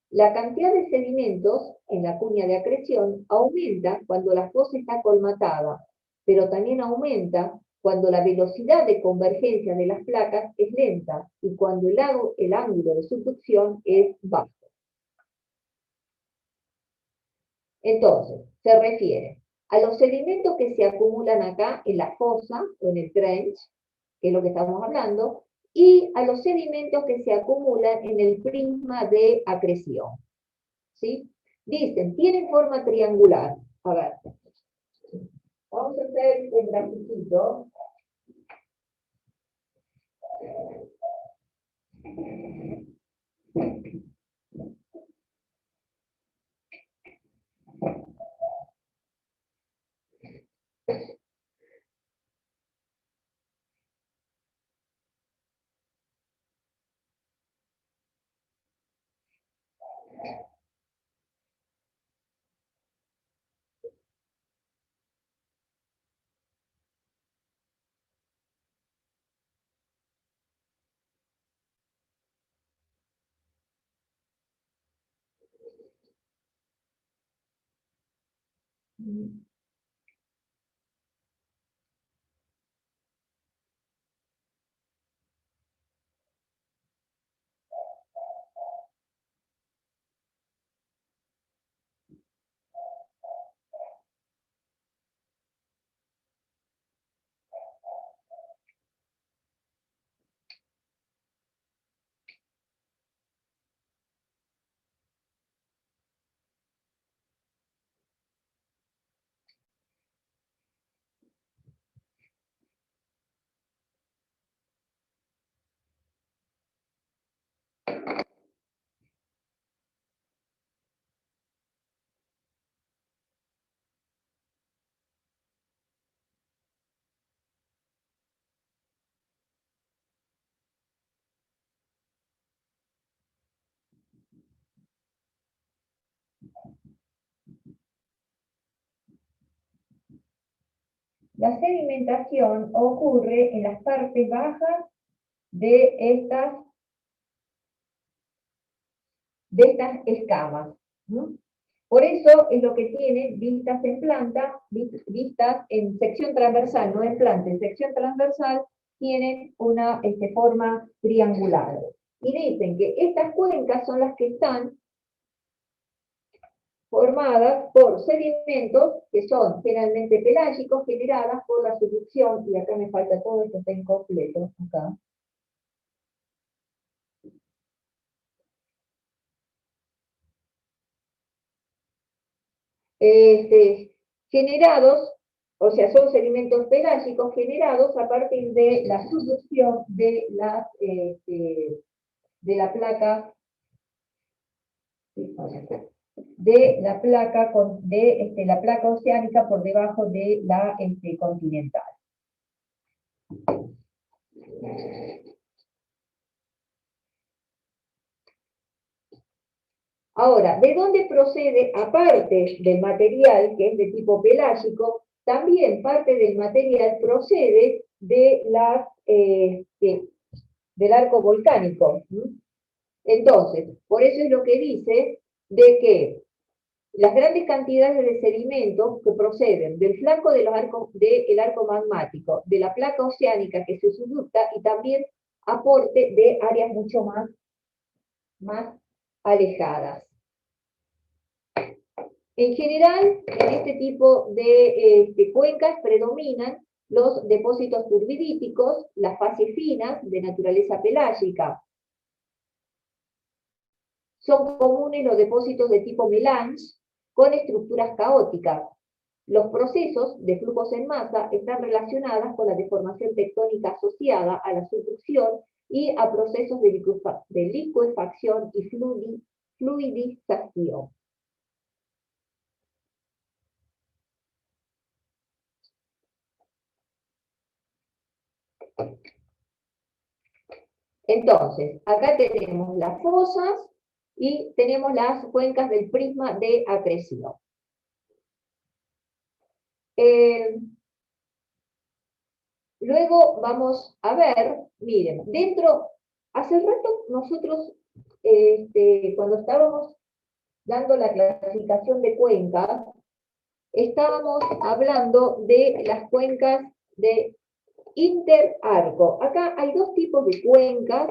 La cantidad de sedimentos en la cuña de acreción aumenta cuando la fosa está colmatada, pero también aumenta cuando la velocidad de convergencia de las placas es lenta y cuando el ángulo de subducción es bajo. Entonces, se refiere a los sedimentos que se acumulan acá en la fosa o en el trench, que es lo que estamos hablando, y a los sedimentos que se acumulan en el prisma de acreción. ¿Sí? Dicen, tienen forma triangular. A ver, vamos a hacer un grafiquito. La sedimentación ocurre en las partes bajas de estas escamas, ¿no? Por eso es lo que tiene vistas en planta, vistas en sección transversal, no en planta, en sección transversal tienen una forma triangular. Y dicen que estas cuencas son las que están formadas por sedimentos que son generalmente pelágicos, generadas por la subducción, y acá me falta todo esto, está incompleto, acá. generados, o sea, son sedimentos pelágicos generados a partir de la subducción de la placa la placa oceánica por debajo de la continental. Ahora, ¿de dónde procede, aparte del material que es de tipo pelágico, también parte del material procede de del arco volcánico? Entonces, por eso es lo que dice de que las grandes cantidades de sedimentos que proceden del flanco del arco magmático, de la placa oceánica que se subducta y también aporte de áreas mucho más alejadas. En general, en este tipo de cuencas predominan los depósitos turbidíticos, las fases finas de naturaleza pelágica. Son comunes los depósitos de tipo melange con estructuras caóticas. Los procesos de flujos en masa están relacionados con la deformación tectónica asociada a la subducción y a procesos de liquefacción y fluidización. Entonces, acá tenemos las fosas y tenemos las cuencas del prisma de acreción. Luego vamos a ver, miren, hace rato nosotros, cuando estábamos dando la clasificación de cuencas, estábamos hablando de las cuencas de interarco. Acá hay dos tipos de cuencas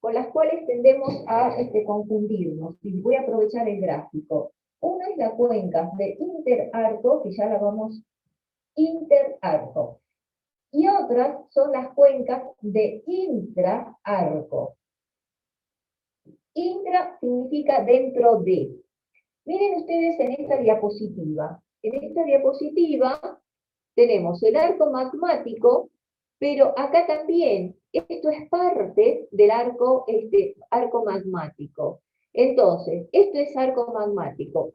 con las cuales tendemos a confundirnos, y voy a aprovechar el gráfico. Una es la cuenca de interarco, que ya la vamos interarco, y otras son las cuencas de intraarco. Intra significa dentro de. Miren ustedes en esta diapositiva. En esta diapositiva tenemos el arco magmático, pero acá también, esto es parte del arco magmático. Entonces, esto es arco magmático,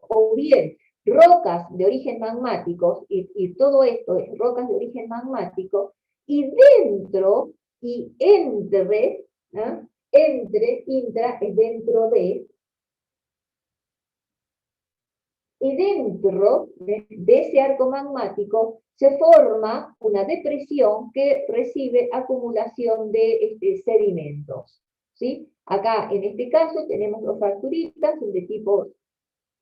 o bien rocas de origen magmático, y todo esto es rocas de origen magmático, y dentro, y entre, intra es dentro de, y dentro de ese arco magmático se forma una depresión que recibe acumulación de sedimentos. ¿Sí? Acá, en este caso, tenemos dos fracturitas de tipo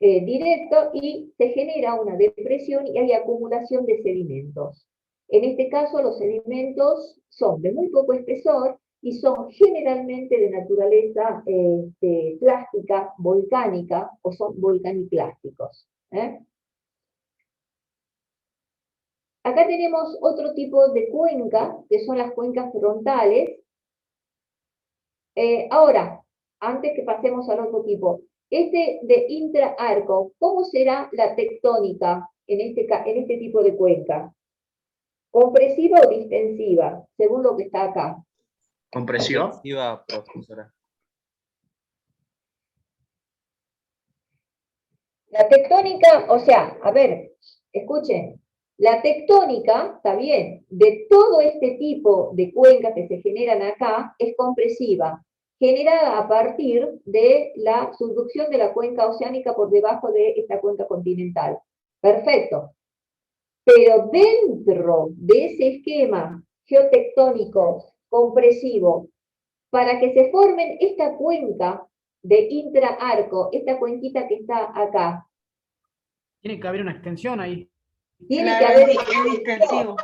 directo y se genera una depresión y hay acumulación de sedimentos. En este caso, los sedimentos son de muy poco espesor y son generalmente de naturaleza plástica, volcánica, o son volcaniclásticos. Acá tenemos otro tipo de cuenca, que son las cuencas frontales. Ahora, antes que pasemos al otro tipo, de intraarco, ¿cómo será la tectónica en este tipo de cuenca? ¿Compresiva o distensiva? Según lo que está acá. ¿Compresiva? Compresiva, profesora. La tectónica, o sea, a ver, escuchen, la tectónica, está bien, de todo este tipo de cuencas que se generan acá, es compresiva, generada a partir de la subducción de la cuenca oceánica por debajo de esta cuenca continental. Perfecto. Pero dentro de ese esquema geotectónico compresivo, para que se formen esta cuenca de intraarco, esta cuenquita que está acá. Tiene que haber una extensión ahí. Tiene que haber una extensión.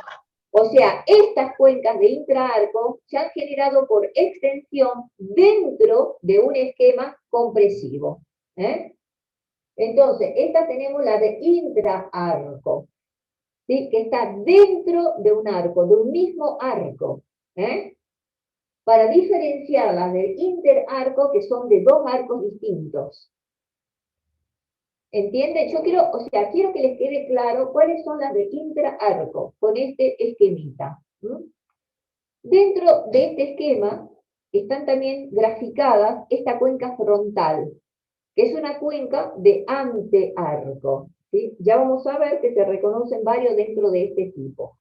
O sea, estas cuencas de intraarco se han generado por extensión dentro de un esquema compresivo. Entonces, esta tenemos la de intraarco, ¿sí? Que está dentro de un arco, de un mismo arco. Para diferenciarlas del interarco, que son de dos arcos distintos. ¿Entienden? Yo quiero, quiero que les quede claro cuáles son las de intraarco con este esquemita. Dentro de este esquema están también graficadas esta cuenca frontal, que es una cuenca de antearco. ¿Sí? Ya vamos a ver que se reconocen varios dentro de este tipo.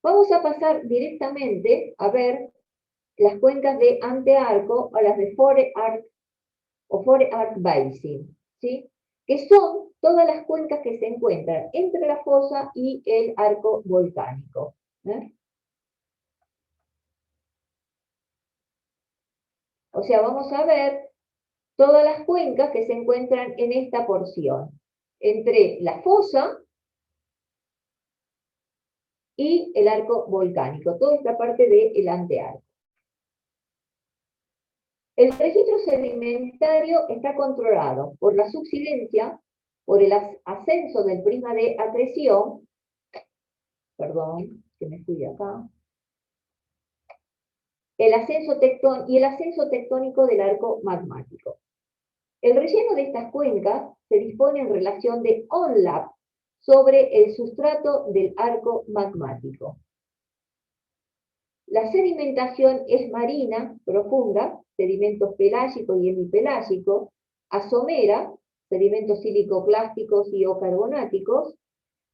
Vamos a pasar directamente a ver las cuencas de antearco o las de forearc o forearc basin, ¿sí? Que son todas las cuencas que se encuentran entre la fosa y el arco volcánico. O sea, vamos a ver todas las cuencas que se encuentran en esta porción, entre la fosa y el arco volcánico, toda esta parte del antearco. El registro sedimentario está controlado por la subsidencia, por el ascenso del prisma de acreción, perdón, que me fui de acá, el ascenso tectónico del arco magmático. El relleno de estas cuencas se dispone en relación de onlap sobre el sustrato del arco magmático. La sedimentación es marina, profunda, sedimentos pelágicos y hemipelágicos, asomera, sedimentos silicoclásticos y o carbonáticos,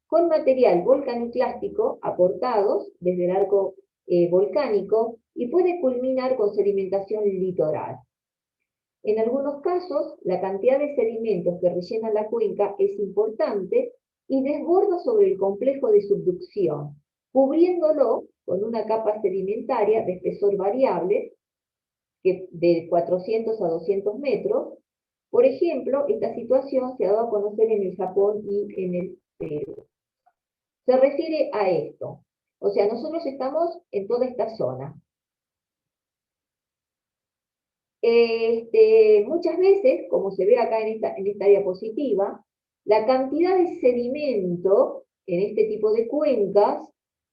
con material volcaniclástico aportados desde el arco volcánico y puede culminar con sedimentación litoral. En algunos casos, la cantidad de sedimentos que rellenan la cuenca es importante y desborda sobre el complejo de subducción, cubriéndolo con una capa sedimentaria de espesor variable, de 400 a 200 metros. Por ejemplo, esta situación se ha dado a conocer en el Japón y en el Perú. Se refiere a esto. O sea, nosotros estamos en toda esta zona. Muchas veces, como se ve acá en esta diapositiva, la cantidad de sedimento en este tipo de cuencas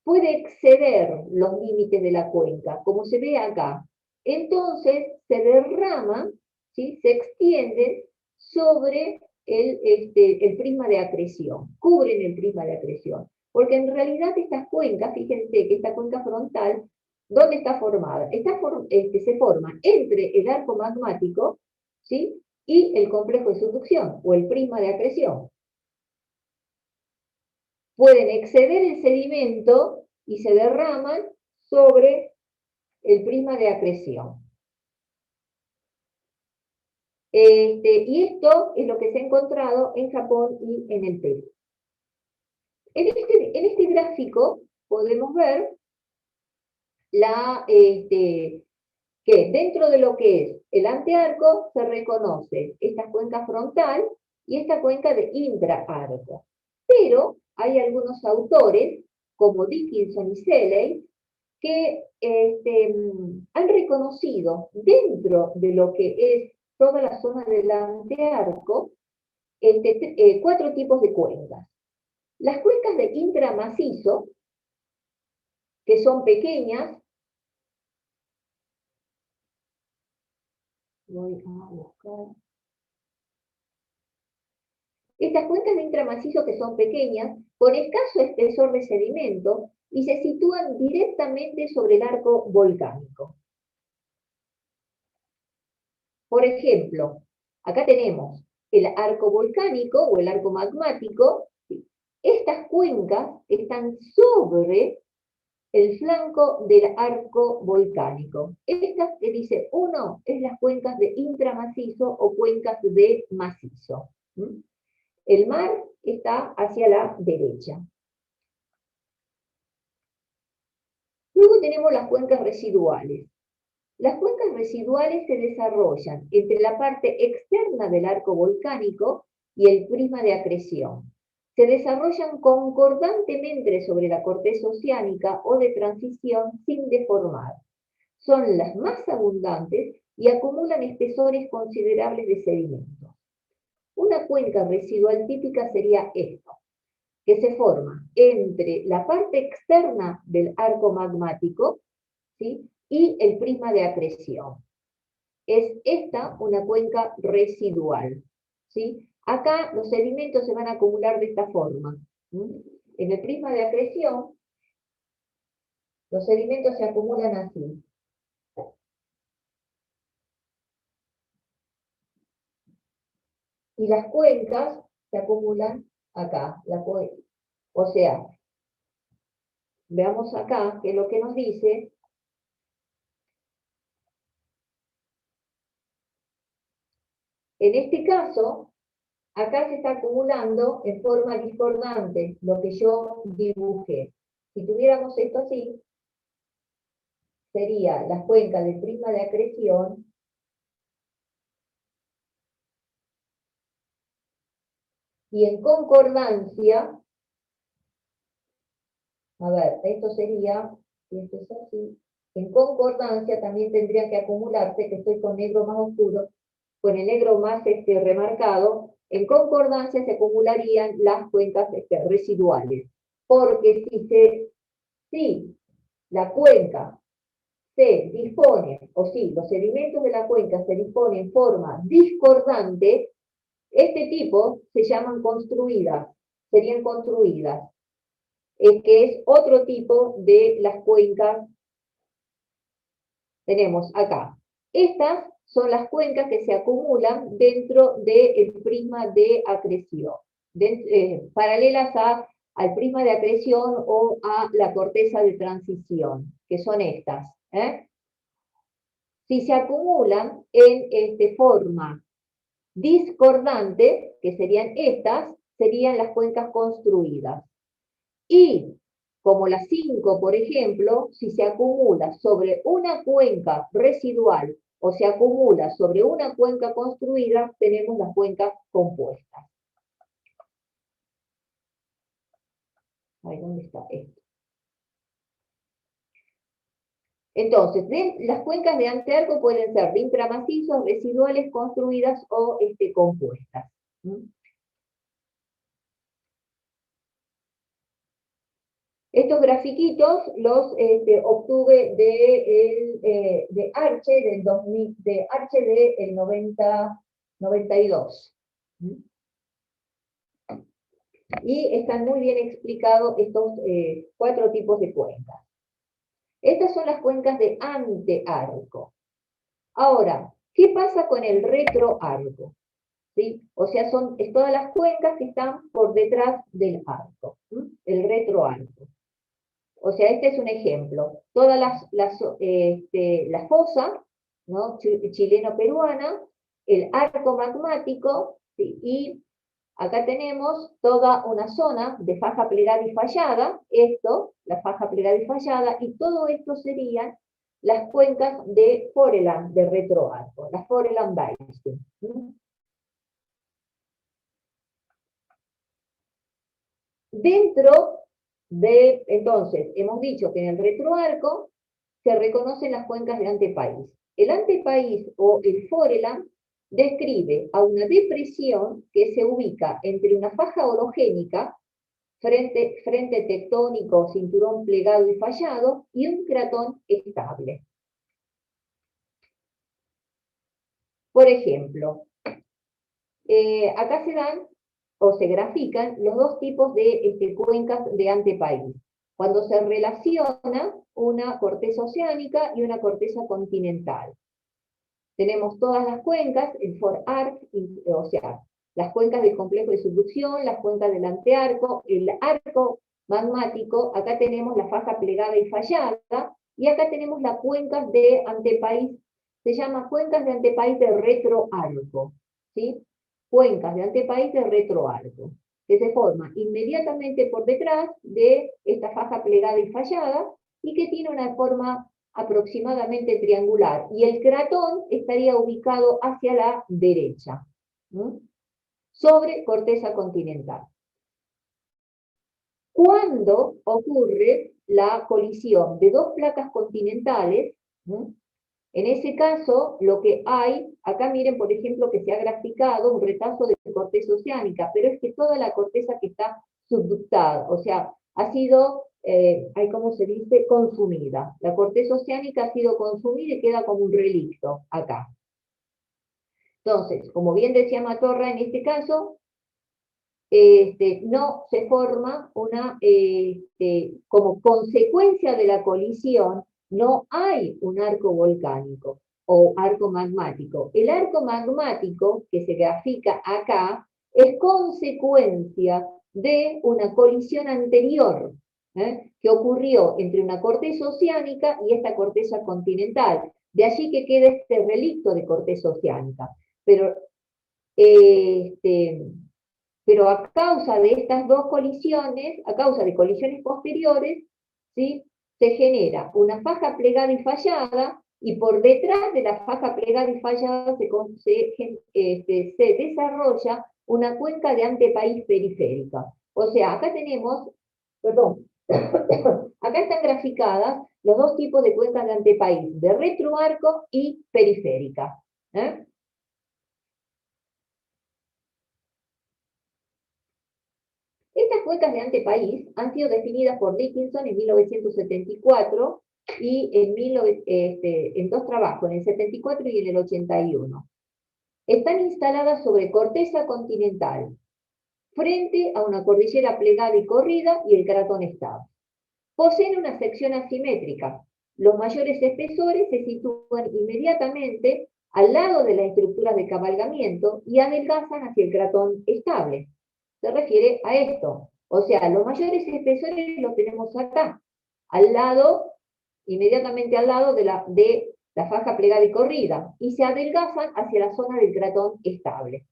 puede exceder los límites de la cuenca, como se ve acá. Entonces se derrama, ¿sí? Se extiende sobre el prisma de acreción, cubren el prisma de acreción. Porque en realidad estas cuencas, fíjense que esta cuenca frontal, ¿dónde está formada? Se forma entre el arco magmático, ¿sí? Y el complejo de subducción, o el prisma de acreción. Pueden exceder el sedimento y se derraman sobre el prisma de acreción. Y esto es lo que se ha encontrado en Japón y en el Perú. En este gráfico podemos ver que dentro de lo que es el antearco se reconoce esta cuenca frontal y esta cuenca de intraarco. Pero hay algunos autores, como Dickinson y Seeley, que han reconocido dentro de lo que es toda la zona del antearco 4 tipos de cuencas. Las cuencas de intramacizo, que son pequeñas, voy a buscar. Estas cuencas de intramacizo que son pequeñas, con escaso espesor de sedimento, y se sitúan directamente sobre el arco volcánico. Por ejemplo, acá tenemos el arco volcánico o el arco magmático. Estas cuencas están sobre el flanco del arco volcánico. Estas que dice 1 es las cuencas de intramacizo o cuencas de macizo. El mar está hacia la derecha. Luego tenemos las cuencas residuales. Las cuencas residuales se desarrollan entre la parte externa del arco volcánico y el prisma de acreción. Se desarrollan concordantemente sobre la corteza oceánica o de transición sin deformar. Son las más abundantes y acumulan espesores considerables de sedimentos. Una cuenca residual típica sería esto, que se forma entre la parte externa del arco magmático, ¿sí?, y el prisma de acreción. Es esta una cuenca residual, ¿sí? Acá los sedimentos se van a acumular de esta forma. En el prisma de acreción, los sedimentos se acumulan así. Y las cuencas se acumulan acá. O sea, veamos acá que lo que nos dice. En este caso, acá se está acumulando en forma discordante lo que yo dibujé. Si tuviéramos esto así, sería la cuenca del prisma de acreción y en concordancia, a ver, esto sería, si esto es así, en concordancia también tendría que acumularse, que estoy con negro más oscuro, con el negro más remarcado, en concordancia se acumularían las cuencas residuales. Porque si la cuenca se dispone, o si los sedimentos de la cuenca se disponen en forma discordante, este tipo se llaman construidas, serían construidas, que es otro tipo de las cuencas. Tenemos acá. Estas son las cuencas que se acumulan dentro del prisma de acreción, paralelas al prisma de acreción o a la corteza de transición, que son estas. Si se acumulan en forma discordante, que serían estas, serían las cuencas construidas. Y como las 5, por ejemplo, si se acumula sobre una cuenca residual o se acumula sobre una cuenca construida, tenemos las cuencas compuestas. Ahí, ¿dónde está esto? Entonces, las cuencas de antearco pueden ser de intramacizos, residuales, construidas o compuestas. Estos grafiquitos los obtuve de Arche del 92. Y están muy bien explicados estos 4 tipos de cuencas. Estas son las cuencas de antearco. Ahora, ¿qué pasa con el retroarco? ¿Sí? O sea, son todas las cuencas que están por detrás del arco, el retroarco. O sea, este es un ejemplo. Toda la fosa, ¿no?, chileno-peruana, el arco magmático, ¿sí?, y acá tenemos toda una zona de faja plegada y fallada, la faja plegada y fallada, y todo esto serían las cuencas de Foreland, de retroarco, las Foreland Basin. Dentro de, entonces, hemos dicho que en el retroarco se reconocen las cuencas de antepaís. El antepaís o el Foreland describe a una depresión que se ubica entre una faja orogénica, frente tectónico, cinturón plegado y fallado, y un cratón estable. Por ejemplo, acá se dan o se grafican los 2 tipos de cuencas de antepaís. Cuando se relaciona una corteza oceánica y una corteza continental. Tenemos todas las cuencas, el forearc, o sea, las cuencas del complejo de subducción, las cuencas del antearco, el arco magmático, acá tenemos la faja plegada y fallada, y acá tenemos las cuencas de antepaís, se llama cuencas de antepaís de retroarco, ¿sí? Cuencas de antepaís de retroarco, que se forma inmediatamente por detrás de esta faja plegada y fallada, y que tiene una forma aproximadamente triangular, y el cratón estaría ubicado hacia la derecha, sobre corteza continental. Cuando ocurre la colisión de 2 placas continentales, en ese caso, lo que hay, acá miren por ejemplo que se ha graficado un retazo de corteza oceánica, pero es que toda la corteza que está subductada, o sea, ha sido, ¿cómo se dice? Consumida. La corteza oceánica ha sido consumida y queda como un relicto acá. Entonces, como bien decía Matorra, en este caso, no se forma como consecuencia de la colisión, no hay un arco volcánico o arco magmático. El arco magmático que se grafica acá es consecuencia de una colisión anterior que ocurrió entre una corteza oceánica y esta corteza continental. De allí que queda este relicto de corteza oceánica. Pero a causa de estas dos colisiones, a causa de colisiones posteriores, ¿sí? Se genera una faja plegada y fallada, y por detrás de la faja plegada y fallada se desarrolla una cuenca de antepaís periférica. O sea, acá tenemos, perdón, acá están graficadas los dos tipos de cuencas de antepaís, de retroarco y periférica. Estas cuencas de antepaís han sido definidas por Dickinson en 1974 y en dos trabajos, en el 74 y en el 81. Están instaladas sobre corteza continental, frente a una cordillera plegada y corrida y el cratón estable. Poseen una sección asimétrica. Los mayores espesores se sitúan inmediatamente al lado de las estructuras de cabalgamiento y adelgazan hacia el cratón estable. Se refiere a esto. O sea, los mayores espesores los tenemos acá, al lado, inmediatamente al lado de la faja plegada y corrida, y se adelgazan hacia la zona del cratón estable.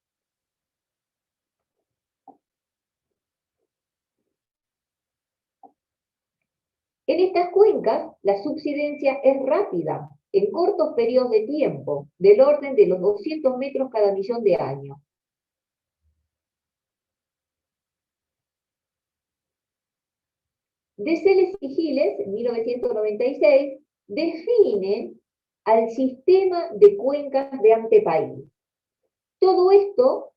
En estas cuencas, la subsidencia es rápida, en cortos periodos de tiempo, del orden de los 200 metros cada millón de años. De Celes y Giles, en 1996, definen al sistema de cuencas de antepaís. Todo esto,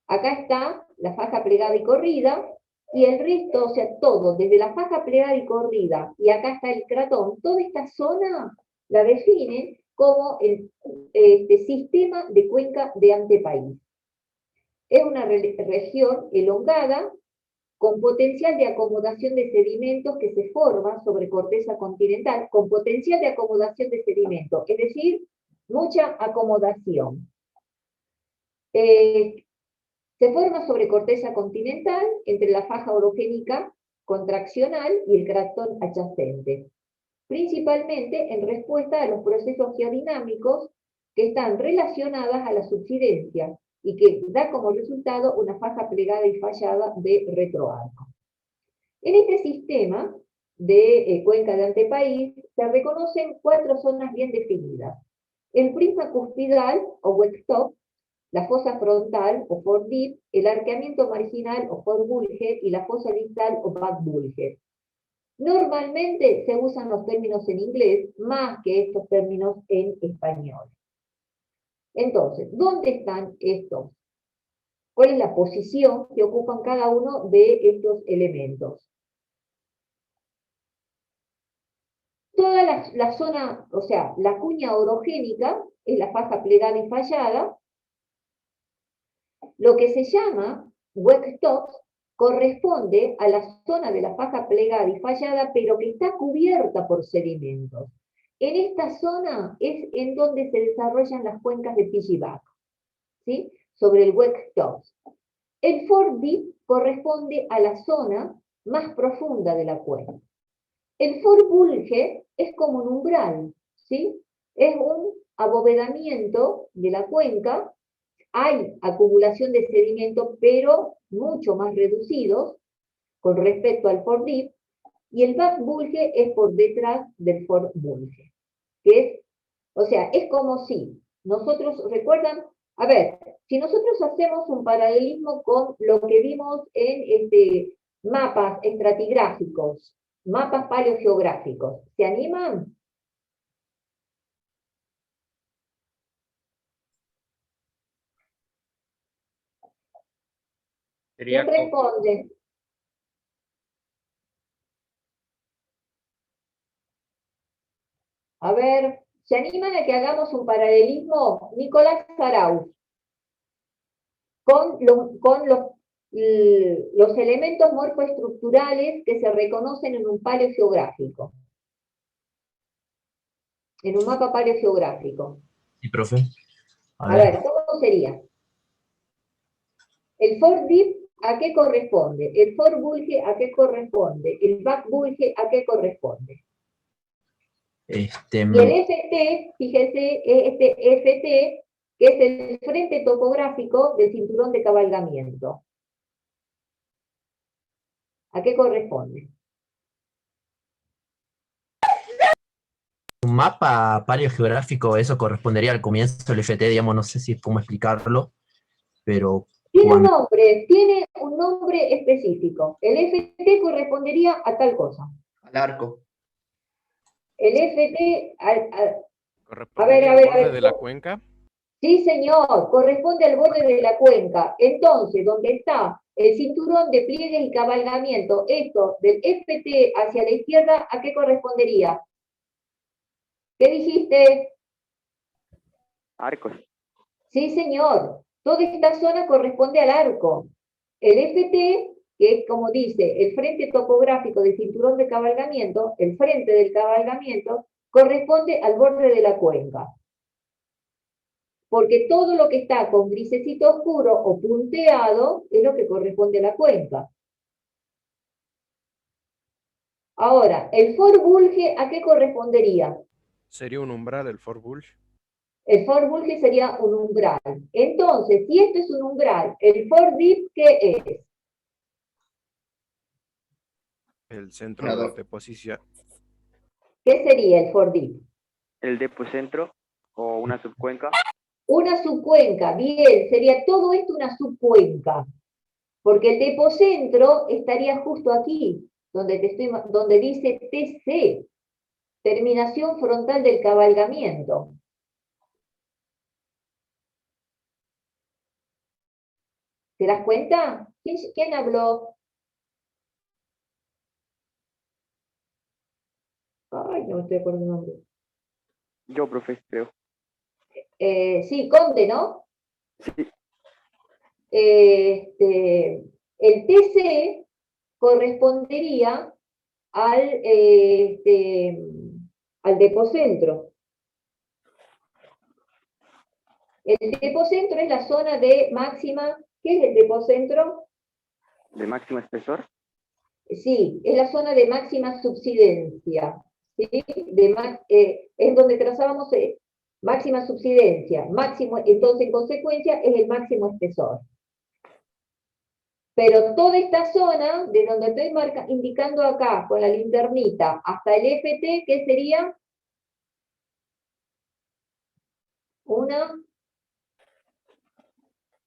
acá está la faja plegada y corrida, y el resto, o sea, todo, desde la faja plegada y corrida, y acá está el cratón, toda esta zona la definen como el sistema de cuenca de antepaís. Es una región elongada, con potencial de acomodación de sedimentos que se forman sobre corteza continental, con potencial de acomodación de sedimentos, es decir, mucha acomodación. Se forma sobre corteza continental, entre la faja orogénica contraccional y el cratón adyacente, principalmente en respuesta a los procesos geodinámicos que están relacionadas a la subsidencia, y que da como resultado una faja plegada y fallada de retroarco. En este sistema de cuenca de antepaís se reconocen 4 zonas bien definidas: el prisma cuspidal o wetstop, la fosa frontal o foredip, el arqueamiento marginal o forebulge y la fosa distal o backbulge. Normalmente se usan los términos en inglés más que estos términos en español. Entonces, ¿dónde están estos? ¿Cuál es la posición que ocupan cada uno de estos elementos? Toda la zona, o sea, la cuña orogénica es la faja plegada y fallada. Lo que se llama wetstops corresponde a la zona de la faja plegada y fallada, pero que está cubierta por sedimentos. En esta zona es en donde se desarrollan las cuencas de Pichibac, ¿sí? Sobre el wetstops. El foredip corresponde a la zona más profunda de la cuenca. El forebulge es como un umbral, ¿sí? Es un abovedamiento de la cuenca. Hay acumulación de sedimentos, pero mucho más reducidos con respecto al foredip, y el backbulge es por detrás del forebulge, que es, o sea, es como si nosotros, ¿recuerdan? A ver, si nosotros hacemos un paralelismo con lo que vimos en mapas estratigráficos, mapas paleogeográficos, ¿se animan? ¿Quién responde? A ver, ¿se animan a que hagamos un paralelismo? Nicolás Arauz, con los elementos morfoestructurales que se reconocen en un paleogeográfico, en un mapa paleogeográfico. Sí, profe. A ver, ¿cómo sería? El FORDIP, ¿a qué corresponde? El FORBULGE, ¿a qué corresponde? El BACBULGE, ¿a qué corresponde? Y el FT, fíjese, este FT, que es el frente topográfico del cinturón de cabalgamiento. ¿A qué corresponde? Un mapa paleogeográfico, eso correspondería al comienzo del FT, digamos, no sé si cómo explicarlo, pero Tiene un nombre específico. El FT correspondería a tal cosa. Al arco. El FT, a ver. ¿Correspondería al borde de la cuenca? Sí, señor, corresponde al borde de la cuenca. Entonces, donde está el cinturón de pliegues y cabalgamiento, esto del FT hacia la izquierda, ¿a qué correspondería? ¿Qué dijiste? Arcos. Sí, señor. Toda esta zona corresponde al arco. El FT, que es como dice, el frente topográfico del cinturón de cabalgamiento, el frente del cabalgamiento, corresponde al borde de la cuenca. Porque todo lo que está con grisecito oscuro o punteado es lo que corresponde a la cuenca. Ahora, el FORBULGE, ¿a qué correspondería? ¿Sería un umbral el FORBULGE? El FORBULGE sería un umbral. Entonces, si esto es un umbral, ¿el FORDIP qué es? El centro de deposición. ¿Qué sería el FORDIP? El depocentro o una subcuenca. Una subcuenca, bien, sería todo esto una subcuenca. Porque el depocentro estaría justo aquí, donde dice TC, terminación frontal del cabalgamiento. ¿Te das cuenta? ¿Quién habló? Ay, no me estoy acordando el nombre. Yo, profe, creo. Sí, Conde, ¿no? Sí. El TC correspondería al depocentro. El depocentro es la zona de máxima. ¿Qué es el depocentro? ¿De máximo espesor? Sí, es la zona de máxima subsidencia. ¿Sí? Es donde trazábamos máxima subsidencia. Máximo, entonces, en consecuencia, es el máximo espesor. Pero toda esta zona, de donde estoy indicando acá con la linternita, hasta el FT, ¿qué sería? Una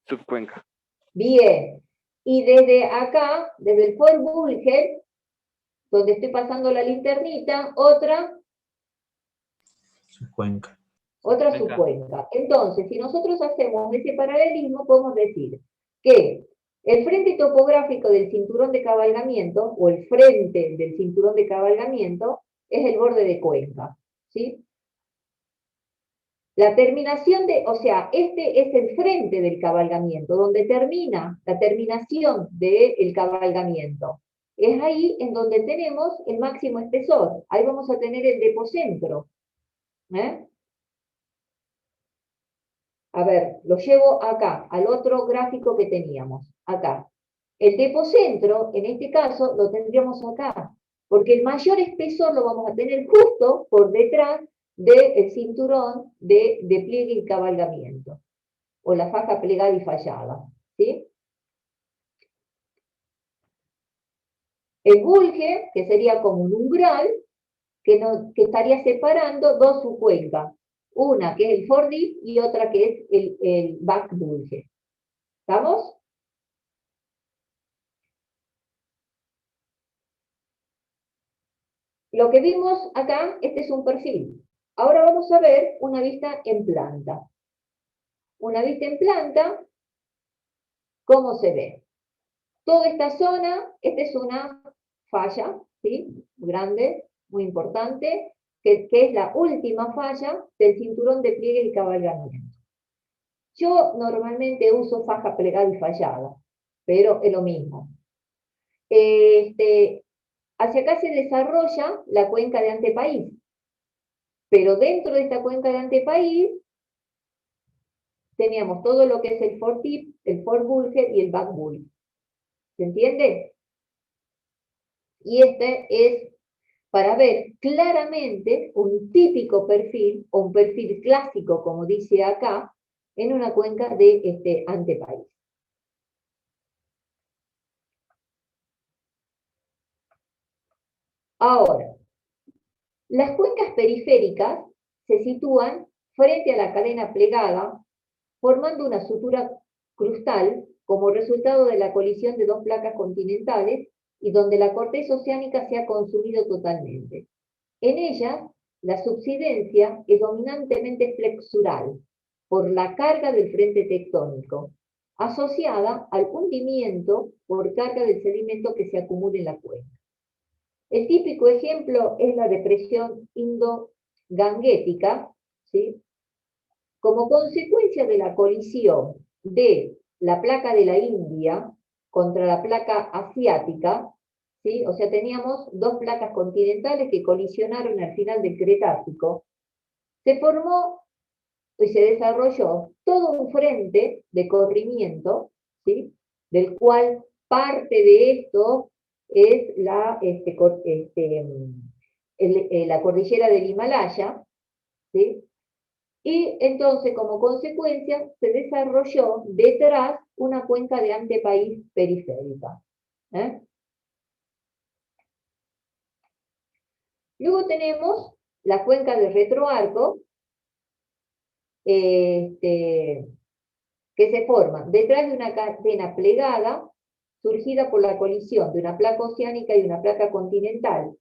subcuenca. Bien. Y desde acá, desde el FORBULGE, donde estoy pasando la linternita, otra subcuenca. Otra subcuenca. Entonces, si nosotros hacemos ese paralelismo, podemos decir que el frente topográfico del cinturón de cabalgamiento, o el frente del cinturón de cabalgamiento, es el borde de cuenca. ¿Sí? La terminación o sea, este es el frente del cabalgamiento, donde termina la terminación del cabalgamiento. Es ahí en donde tenemos el máximo espesor. Ahí vamos a tener el depocentro. A ver, lo llevo acá, al otro gráfico que teníamos, acá. El depocentro, en este caso, lo tendríamos acá, porque el mayor espesor lo vamos a tener justo por detrás del cinturón de pliegue y cabalgamiento, o la faja plegada y fallada, ¿sí? El bulge, que sería como un umbral, que estaría separando dos subcuencas, una que es el FORDIP y otra que es el BACBULGE. ¿Estamos? Lo que vimos acá, este es un perfil. Ahora vamos a ver una vista en planta. Una vista en planta, ¿cómo se ve? Toda esta zona, esta es una falla, ¿sí? Grande, muy importante. que es la última falla del cinturón de pliegue y cabalgamiento. Yo normalmente uso faja plegada y fallada, pero es lo mismo. Hacia acá se desarrolla la cuenca de antepaís, pero dentro de esta cuenca de antepaís teníamos todo lo que es el foretip, el forebulger y el backbull. ¿Se entiende? Y este es para ver claramente un típico perfil, o un perfil clásico, como dice acá, en una cuenca de antepaís. Ahora, las cuencas periféricas se sitúan frente a la cadena plegada, formando una sutura crustal como resultado de la colisión de dos placas continentales y donde la corteza oceánica se ha consumido totalmente. En ellas, la subsidencia es dominantemente flexural por la carga del frente tectónico, asociada al hundimiento por carga del sedimento que se acumula en la cuenca. El típico ejemplo es la depresión indo-ganguética, ¿sí? Como consecuencia de la colisión de la placa de la India contra la placa asiática, ¿sí? O sea, teníamos dos placas continentales que colisionaron al final del Cretácico, se formó y se desarrolló todo un frente de corrimiento, ¿sí? Del cual parte de esto es la cordillera del Himalaya, ¿sí? Y entonces, como consecuencia, se desarrolló detrás una cuenca de antepaís periférica. Luego tenemos la cuenca de retroarco, que se forma detrás de una cadena plegada surgida por la colisión de una placa oceánica y una placa continental.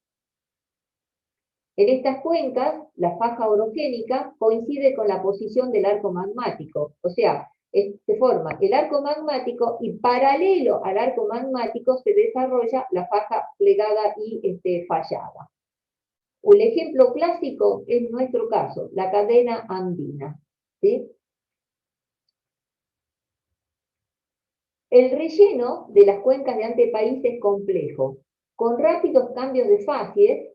En estas cuencas, la faja orogénica coincide con la posición del arco magmático, o sea, se forma el arco magmático y paralelo al arco magmático se desarrolla la faja plegada y fallada. Un ejemplo clásico es nuestro caso, la cadena andina, ¿sí? El relleno de las cuencas de antepaís es complejo, con rápidos cambios de fases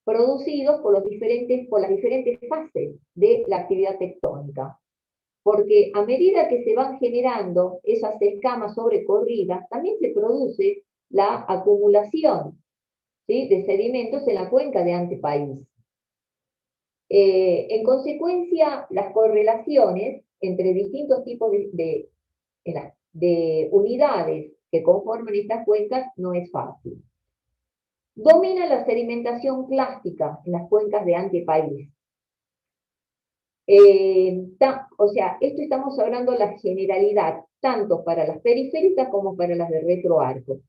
producidos por las diferentes fases de la actividad tectónica. Porque a medida que se van generando esas escamas sobrecorridas, también se produce la acumulación, ¿sí? De sedimentos en la cuenca de antepaís. En consecuencia, las correlaciones entre distintos tipos de unidades que conforman estas cuencas no es fácil. Domina la sedimentación clástica en las cuencas de antepaís. O sea, esto estamos hablando de la generalidad, tanto para las periféricas como para las de retroarco.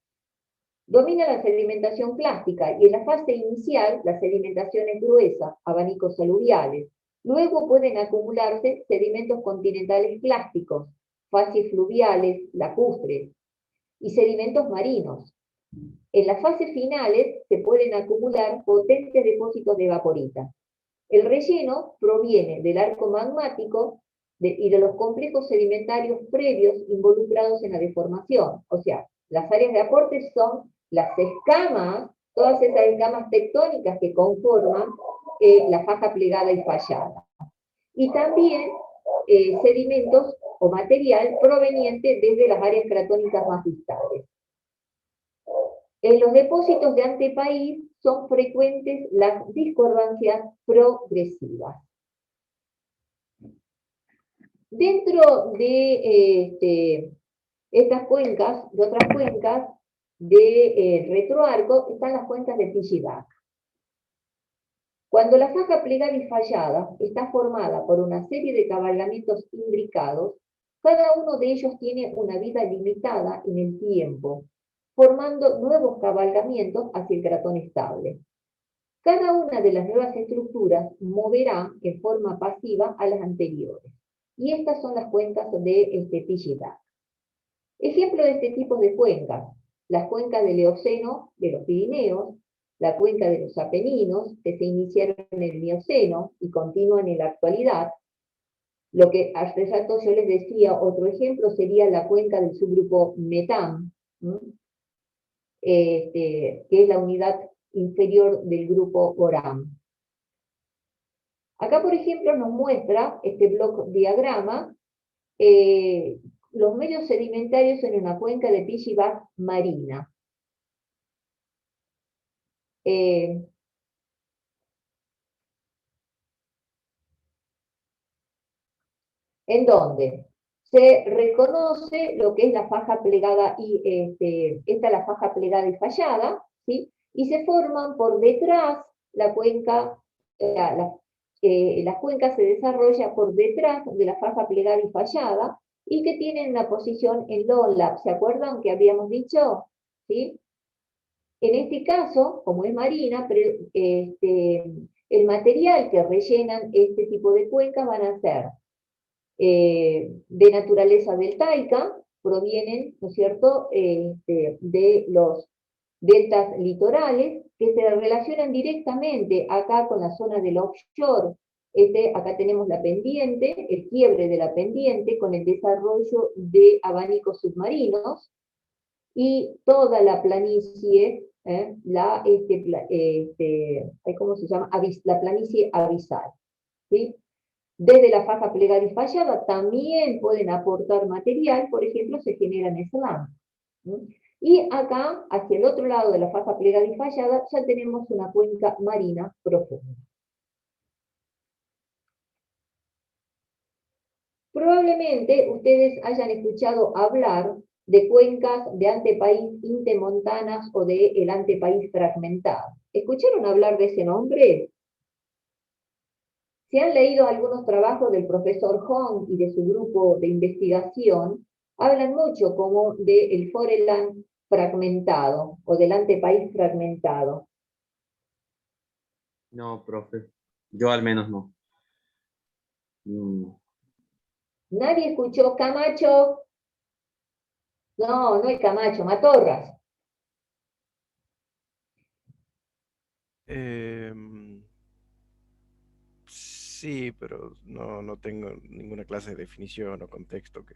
Domina la sedimentación clástica y en la fase inicial la sedimentación es gruesa, abanicos aluviales. Luego pueden acumularse sedimentos continentales clásticos, facies fluviales, lacustres y sedimentos marinos. En las fases finales se pueden acumular potentes depósitos de vaporita. El relleno proviene del arco magmático y de los complejos sedimentarios previos involucrados en la deformación. O sea, las áreas de aporte son las escamas, todas esas escamas tectónicas que conforman la faja plegada y fallada. Y también sedimentos o material proveniente desde las áreas cratónicas más distales. En los depósitos de antepaís son frecuentes las discordancias progresivas. Dentro de estas cuencas, de otras cuencas de retroarco, están las cuencas de Pichidac. Cuando la faja plegada y fallada está formada por una serie de cabalgamientos imbricados, cada uno de ellos tiene una vida limitada en el tiempo, formando nuevos cabalgamientos hacia el cratón estable. Cada una de las nuevas estructuras moverá en forma pasiva a las anteriores. Y estas son las cuencas de Pichidac. Ejemplo de este tipo de cuencas, las cuencas del Eoceno de los Pirineos, la cuenca de los Apeninos, que se iniciaron en el Mioceno y continúan en la actualidad. Lo que hace rato yo les decía, otro ejemplo sería la cuenca del subgrupo Metam, que es la unidad inferior del grupo Oram. Acá, por ejemplo, nos muestra este block diagrama los medios sedimentarios en una cuenca de Pichibac marina. En donde se reconoce lo que es la faja plegada y esta es la faja plegada y fallada, ¿sí? Y se forman por detrás la cuenca, la cuenca se desarrolla por detrás de la faja plegada y fallada y que tienen una posición en low lap. ¿Se acuerdan que habíamos dicho? ¿Sí? En este caso, como es marina, el material que rellenan este tipo de cuencas van a ser de naturaleza deltaica, provienen, ¿no es cierto?, de los deltas litorales, que se relacionan directamente acá con la zona del offshore. Acá tenemos la pendiente, el quiebre de la pendiente, con el desarrollo de abanicos submarinos, y toda la planicie, ¿cómo se llama? La planicie abisal, ¿sí? Desde la faja plegada y fallada también pueden aportar material, por ejemplo, se generan slams. Y acá, hacia el otro lado de la faja plegada y fallada, ya tenemos una cuenca marina profunda. Probablemente ustedes hayan escuchado hablar de cuencas de antepaís intemontanas o de el antepaís fragmentado. ¿Escucharon hablar de ese nombre? Si han leído algunos trabajos del profesor Hong y de su grupo de investigación, hablan mucho como del Foreland fragmentado o del antepaís fragmentado. No, profe. Yo al menos no. ¿Nadie escuchó Camacho? No, no es Camacho, Matorras. Sí, pero no tengo ninguna clase de definición o contexto que...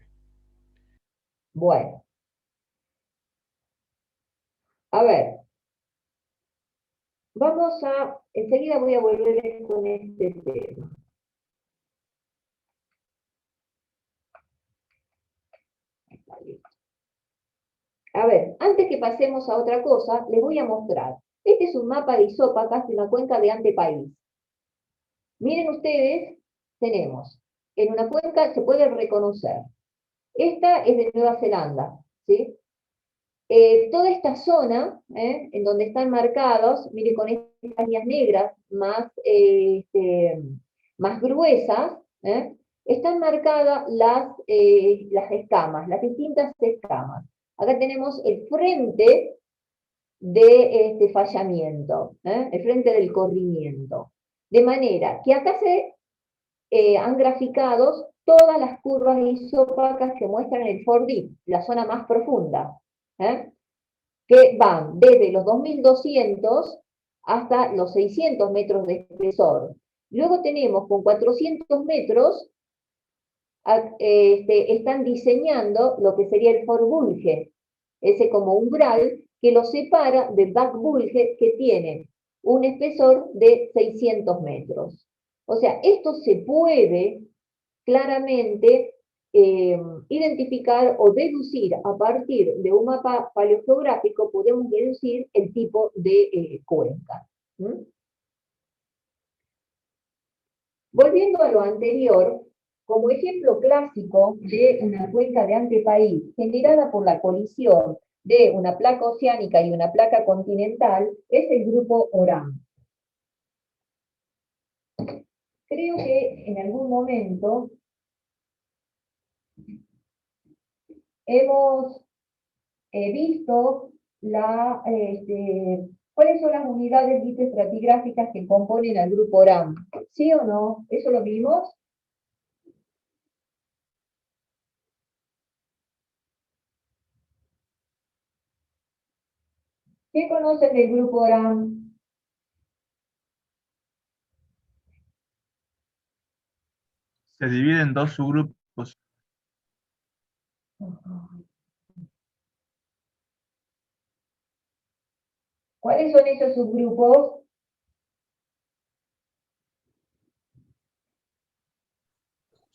Bueno. A ver. Vamos a... Enseguida voy a volver con este tema. A ver, antes que pasemos a otra cosa, les voy a mostrar. Este es un mapa de isópacas de una cuenca de antepaís. Miren ustedes, tenemos, en una cuenca se puede reconocer. Esta es de Nueva Zelanda, ¿sí? Toda esta zona, en donde están marcados, miren con estas líneas negras más, más gruesas, están marcadas las escamas, las distintas escamas. Acá tenemos el frente de este fallamiento, el frente del corrimiento. De manera que acá se han graficado todas las curvas isópacas que muestran el 4D, la zona más profunda, que van desde los 2200 hasta los 600 metros de espesor. Luego tenemos con 400 metros, están diseñando lo que sería el forbulge, ese como umbral que lo separa del backbulge que tiene un espesor de 600 metros. O sea, esto se puede claramente identificar o deducir a partir de un mapa paleogeográfico, podemos deducir el tipo de cuenca. Volviendo a lo anterior, como ejemplo clásico de una cuenca de antepaís generada por la colisión de una placa oceánica y una placa continental, es el grupo Oram. Creo que en algún momento hemos visto cuáles son las unidades lithoestratigráficas que componen al grupo Oram. ¿Sí o no? ¿Eso lo vimos? ¿Qué conocen del grupo Oram? Se divide en dos subgrupos. ¿Cuáles son esos subgrupos?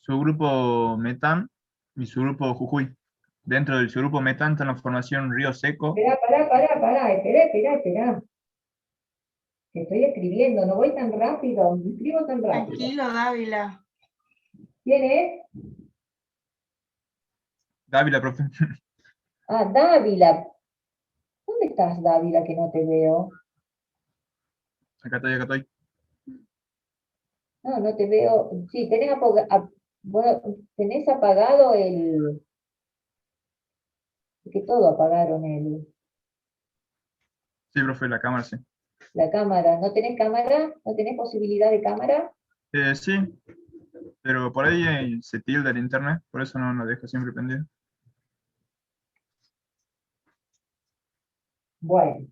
Subgrupo Metán y subgrupo Jujuy. Dentro del subgrupo Metán está la formación Río Seco. Espera. Que estoy escribiendo, no voy tan rápido, no escribo tan rápido. Tranquilo, Dávila. ¿Quién es? Dávila, profe. Ah, Dávila. ¿Dónde estás, Dávila, que no te veo? Acá estoy. No, no te veo. Sí, bueno, tenés apagado el... Que todo apagaron Sí, profe, la cámara sí. la cámara. ¿No tenés cámara? ¿No tenés posibilidad de cámara? Sí, pero por ahí se tilda el internet, por eso no nos deja siempre prendido. Bueno,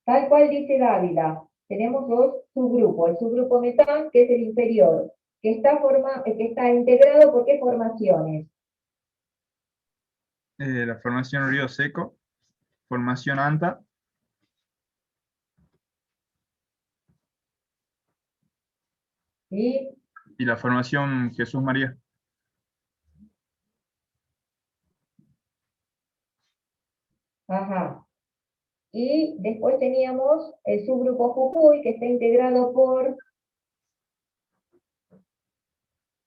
tal cual dice Dávila, tenemos dos subgrupos. El subgrupo metán, que es el inferior, que está integrado por qué formaciones. La formación Río Seco, formación ANTA, ¿Sí? y la formación Jesús María. Ajá. Y después teníamos el subgrupo Jujuy, que está integrado por...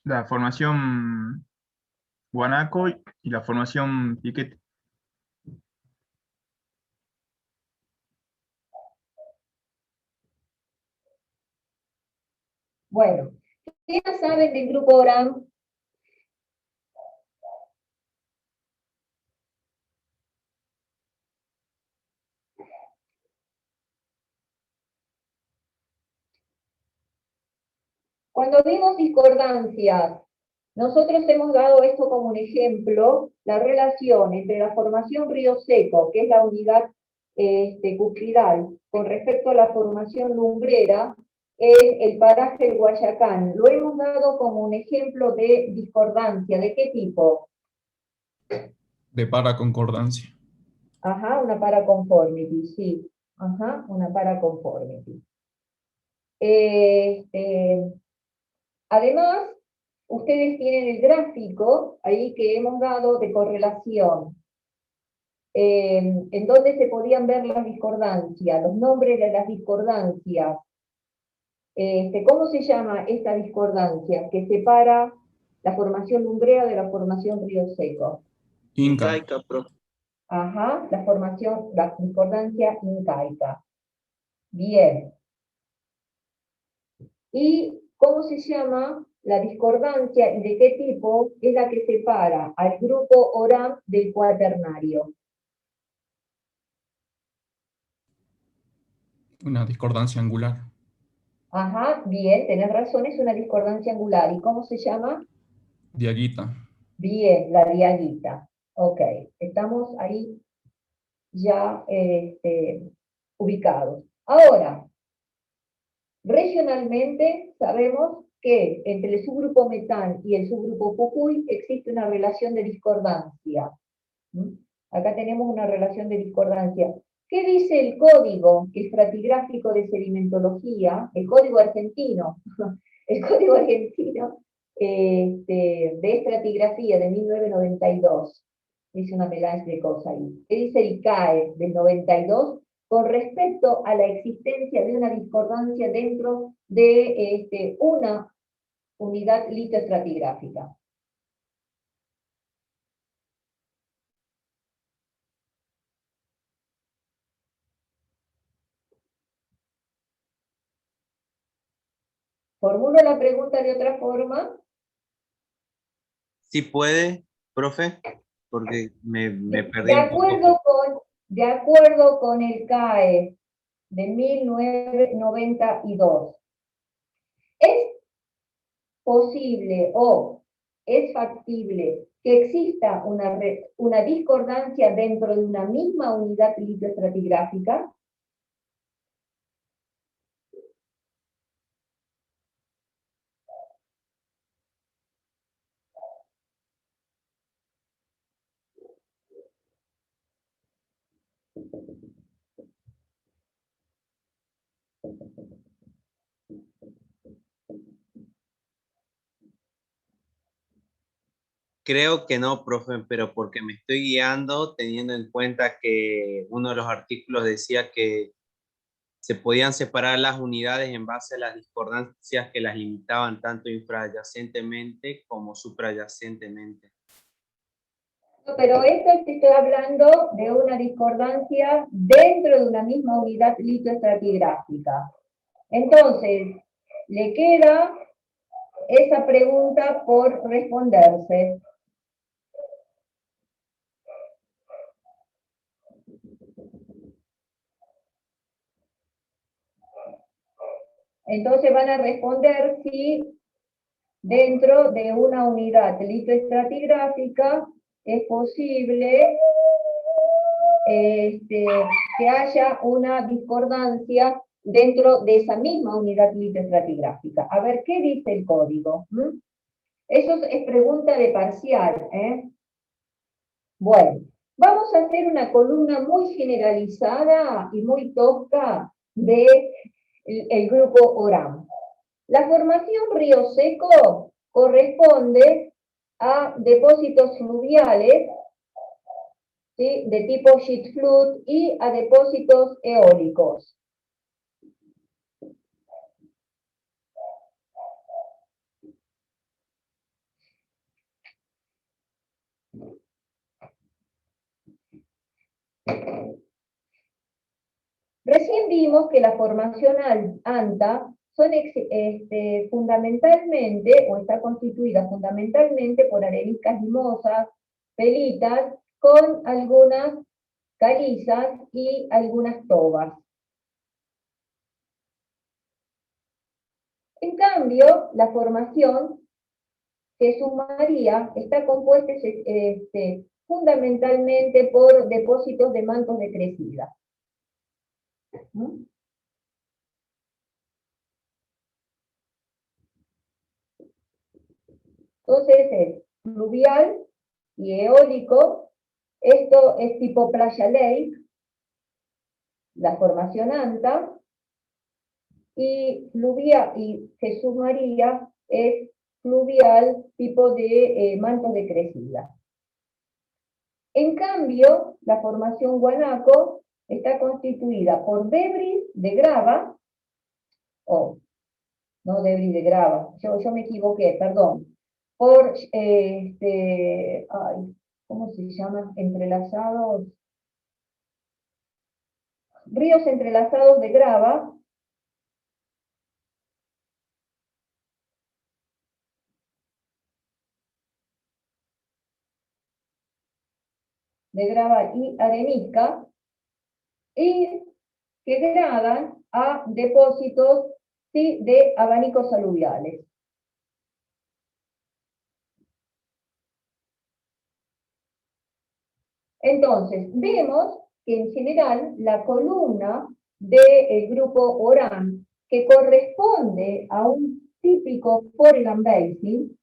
La formación Guanaco y la formación Piquete. Bueno, ¿qué más saben del grupo Oram? Cuando vimos discordancias, nosotros hemos dado esto como un ejemplo, la relación entre la formación Río Seco, que es la unidad cupridal, con respecto a la formación lumbrera, es el paraje del Guayacán. Lo hemos dado como un ejemplo de discordancia. ¿De qué tipo? De paraconcordancia. Ajá, una paraconformity, sí. Ajá, una paraconformity. Además, ustedes tienen el gráfico ahí que hemos dado de correlación, en donde se podían ver las discordancias, los nombres de las discordancias. ¿Cómo se llama esta discordancia que separa la formación lumbrea de la formación Río Seco? Incaica, profe. Ajá, la discordancia incaica. Bien. ¿Y cómo se llama la discordancia y de qué tipo es la que separa al grupo Oram del cuaternario? Una discordancia angular. Ajá, bien, tenés razón, es una discordancia angular. ¿Y cómo se llama? Diaguita. Bien, la diaguita. Ok, estamos ahí ya ubicados. Ahora, regionalmente sabemos que entre el subgrupo metán y el subgrupo Jujuy existe una relación de discordancia. ¿Mm? Acá tenemos una relación de discordancia. ¿Qué dice el código estratigráfico de sedimentología, el código argentino? El código argentino de estratigrafía de 1992. Dice una melange de cosas ahí. ¿Qué dice el CAE del 92 con respecto a la existencia de una discordancia dentro de una unidad litoestratigráfica? ¿Formulo la pregunta de otra forma? Si puede, profe, porque me perdí De un poco. acuerdo con el CAE de 1992, ¿es posible o es factible que exista una discordancia dentro de una misma unidad litoestratigráfica? Creo que no, profe, pero porque me estoy guiando teniendo en cuenta que uno de los artículos decía que se podían separar las unidades en base a las discordancias que las limitaban tanto infrayacente como suprayacentemente. Pero esto te estoy hablando de una discordancia dentro de una misma unidad litoestratigráfica. Entonces, le queda esa pregunta por responderse. Entonces van a responder si dentro de una unidad litoestratigráfica es posible que haya una discordancia dentro de esa misma unidad litoestratigráfica. A ver, ¿qué dice el código? Eso es pregunta de parcial, ¿eh? Bueno, vamos a hacer una columna muy generalizada y muy tosca de el grupo ORAM. La formación río seco corresponde a depósitos fluviales, ¿sí?, de tipo sheet flood y a depósitos eólicos. Recién vimos que la formación ANTA son fundamentalmente, o está constituida fundamentalmente por areniscas limosas, pelitas, con algunas calizas y algunas tobas. En cambio, la formación Jesús María está compuesta fundamentalmente por depósitos de mantos de crecida. Entonces es fluvial y eólico. Esto es tipo Playa Lake, la formación ANTA, y fluvial y Jesús María es fluvial tipo de mantos de crecida. En cambio, la formación Guanaco está constituida por debris de grava, no debris de grava, yo me equivoqué, perdón, por, ¿cómo se llama? Entrelazados, ríos entrelazados de grava, y arenisca, y que degradan a depósitos, ¿sí?, de abanicos aluviales. Entonces, vemos que en general la columna del grupo ORAM, que corresponde a un típico Foreland Basin,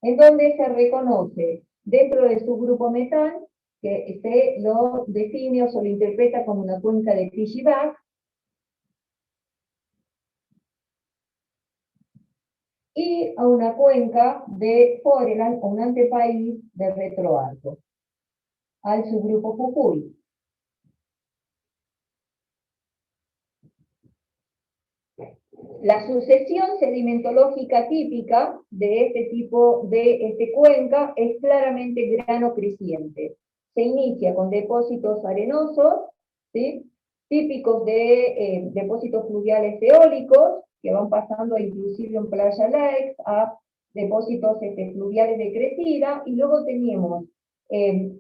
en donde se reconoce dentro de su grupo metal, que se lo define o se lo interpreta como una cuenca de Fischbach, y a una cuenca de Foreland, o un antepaís de retroarco, al subgrupo Jujuy. La sucesión sedimentológica típica de este tipo de cuenca es claramente grano creciente. Se inicia con depósitos arenosos, ¿sí?, típicos de depósitos fluviales eólicos, que van pasando inclusive en Playa Lakes a depósitos fluviales de crecida, y luego tenemos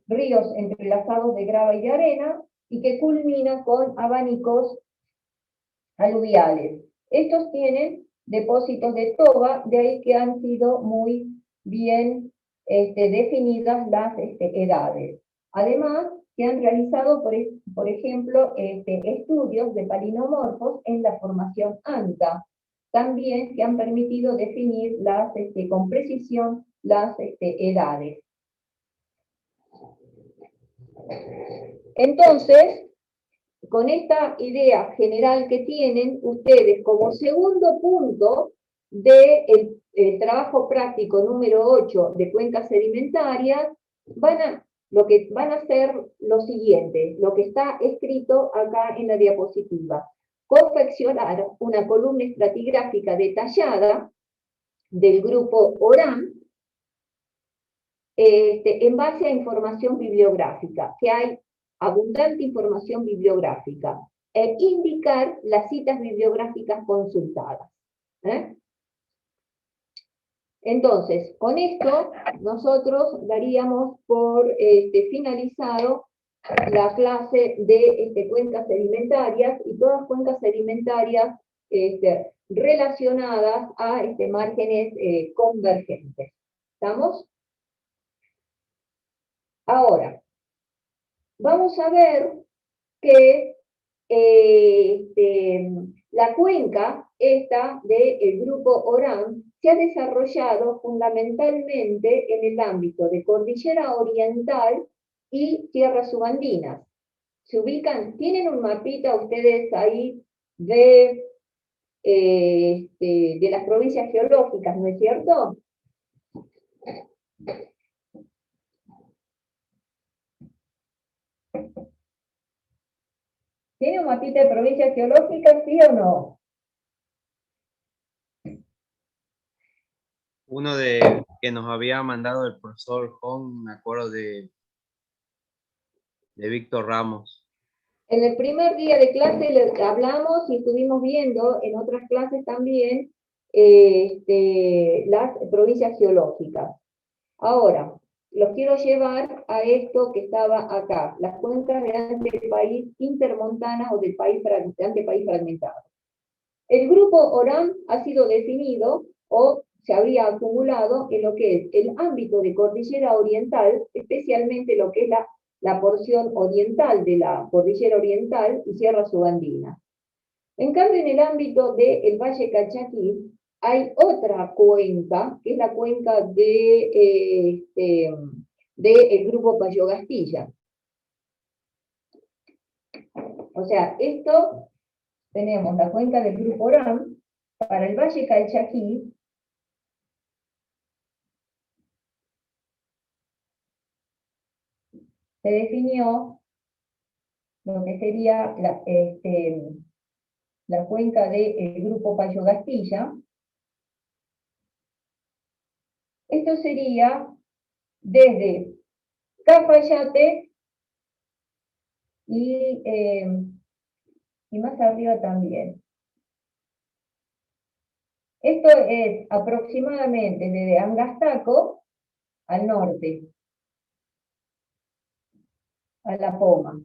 ríos entrelazados de grava y de arena, y que culmina con abanicos aluviales. Estos tienen depósitos de toba, de ahí que han sido muy bien definidas las edades. Además, se han realizado, por ejemplo, estudios de palinomorfos en la formación ANTA, también que han permitido definir con precisión las edades. Entonces, con esta idea general que tienen ustedes como segundo punto del trabajo práctico número 8 de cuencas sedimentarias, lo que van a hacer lo siguiente, lo que está escrito acá en la diapositiva: confeccionar una columna estratigráfica detallada del grupo ORAN en base a información bibliográfica, que hay abundante información bibliográfica, e indicar las citas bibliográficas consultadas. Entonces, con esto nosotros daríamos por finalizado la clase de cuencas sedimentarias, y todas cuencas sedimentarias relacionadas a márgenes convergentes. ¿Estamos? Ahora, vamos a ver que la cuenca esta del grupo ORAN se ha desarrollado fundamentalmente en el ámbito de Cordillera Oriental y Sierras Subandinas. ¿Se ubican? ¿Tienen un mapita ustedes ahí de las provincias geológicas, no es cierto? ¿Tiene un mapita de provincias geológicas, sí o no? Uno de que nos había mandado el profesor Hong, me acuerdo de Víctor Ramos. En el primer día de clase hablamos y estuvimos viendo en otras clases también las provincias geológicas. Ahora, los quiero llevar a esto que estaba acá, las cuencas de antepaís intermontanas o del antepaís fragmentado. El grupo ORAN ha sido definido o se habría acumulado en lo que es el ámbito de Cordillera Oriental, especialmente lo que es la porción oriental de la Cordillera Oriental y Sierra Subandina. En cambio, en el ámbito del Valle Calchaquí, hay otra cuenca, que es la cuenca del grupo Payogastilla. O sea, esto tenemos la cuenca del grupo ORAN para el Valle Calchaquí. Se definió lo que sería la cuenca del grupo Payogastilla. Esto sería desde Cafayate y más arriba también. Esto es aproximadamente desde Angastaco al norte, a La Poma.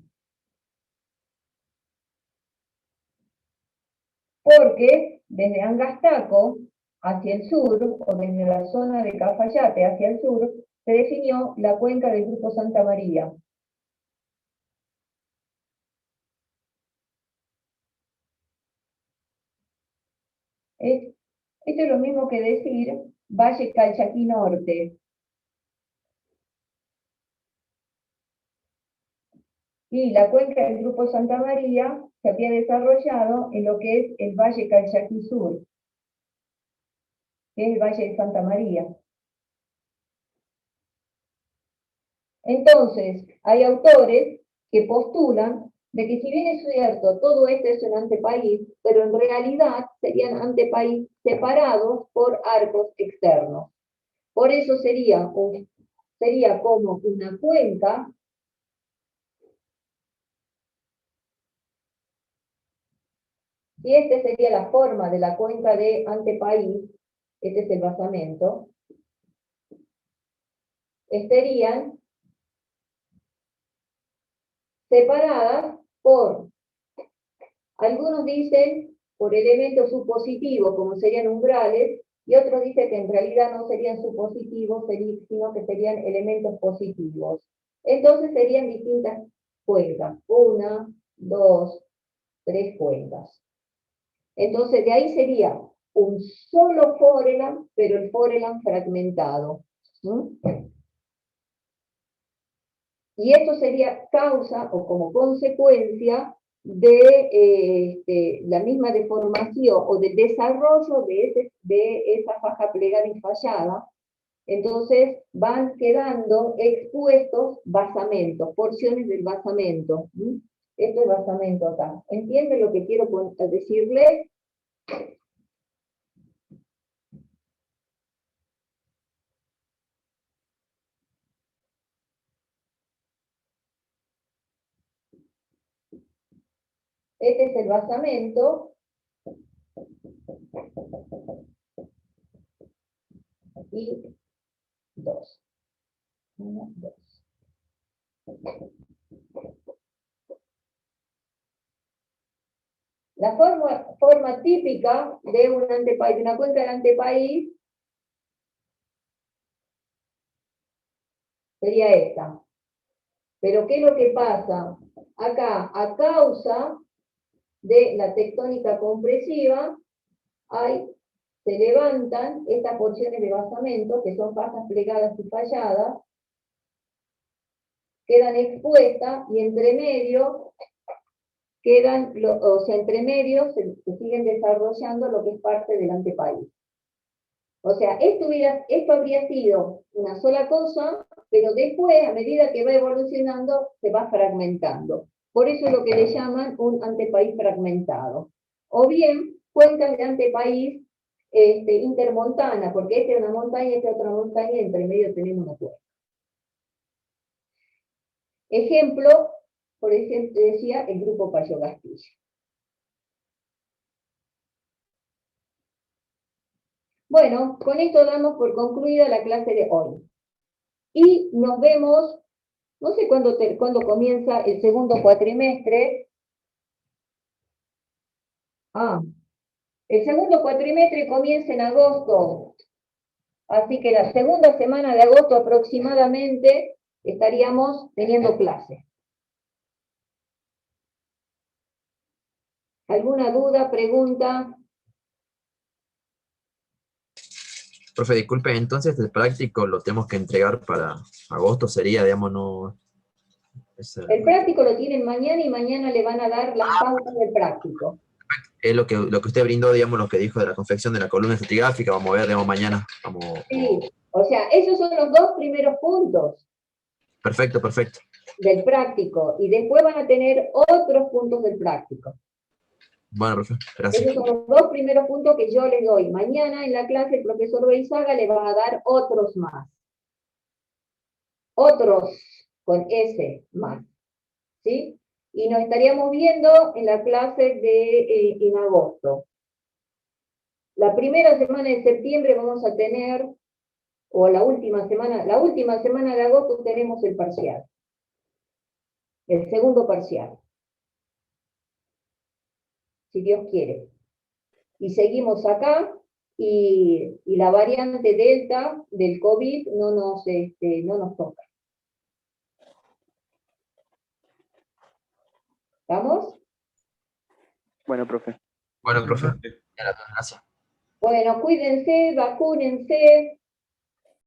Porque desde Angastaco hacia el sur, o desde la zona de Cafayate hacia el sur, se definió la cuenca del grupo Santa María. Esto es lo mismo que decir Valle Calchaquí Norte. Y la cuenca del grupo Santa María se había desarrollado en lo que es el Valle Calchaquí Sur, que es el Valle de Santa María. Entonces, hay autores que postulan de que si bien es cierto, todo esto es un antepaís, pero en realidad serían antepaís separados por arcos externos. Por eso sería como una cuenca y esta sería la forma de la cuenca de antepaís, este es el basamento, estarían separadas por, algunos dicen, por elementos supositivos, como serían umbrales, y otros dicen que en realidad no serían supositivos, sino que serían elementos positivos. Entonces serían distintas cuencas, 1, 2, 3 cuencas. Entonces de ahí sería un solo foreland, pero el foreland fragmentado. Y esto sería causa o como consecuencia de la misma deformación o del desarrollo de esa faja plegada y fallada. Entonces van quedando expuestos basamentos, porciones del basamento. Esto es basamento acá. ¿Entiende lo que quiero decirle? Este es el basamento. Y 2. 1, 2. La forma típica de un antepaís, de una cuenca del antepaís, sería esta. Pero ¿qué es lo que pasa? Acá, a causa de la tectónica compresiva, se levantan estas porciones de basamento, que son fajas plegadas y falladas, quedan expuestas y entre medio entre medio se siguen desarrollando lo que es parte del antepaís. O sea, esto habría sido una sola cosa, pero después, a medida que va evolucionando, se va fragmentando. Por eso es lo que le llaman un antepaís fragmentado. O bien, cuencas de antepaís intermontana, porque esta es una montaña, esta es otra montaña, y entre medio tenemos una cuenca. Ejemplo, por ejemplo, decía el grupo Payo-Castilla. Bueno, con esto damos por concluida la clase de hoy. Y nos vemos, no sé cuándo comienza el segundo cuatrimestre. El segundo cuatrimestre comienza en agosto. Así que la segunda semana de agosto aproximadamente estaríamos teniendo clase. ¿Alguna duda, pregunta? Profe, disculpe, entonces el práctico lo tenemos que entregar para agosto, sería, digamos, no... El práctico lo tienen mañana y mañana le van a dar las pautas del práctico. Es lo que usted brindó, digamos, lo que dijo de la confección de la columna estratigráfica, vamos a ver, digamos, mañana. Sí, o sea, esos son los 2 primeros puntos. Perfecto, perfecto. Del práctico, y después van a tener otros puntos del práctico. Bueno, profe, gracias. Esos son los 2 primeros puntos que yo les doy. Mañana en la clase el profesor Beizaga le va a dar otros más. Otros con S más. ¿Sí? Y nos estaríamos viendo en la clase en agosto. La primera semana de septiembre vamos a tener, o la última semana de agosto tenemos el parcial. El segundo parcial. Si Dios quiere. Y seguimos acá, y la variante Delta del COVID no nos toca. ¿Estamos? Bueno, profe. Bueno, profe. Gracias. Bueno, cuídense, vacúnense.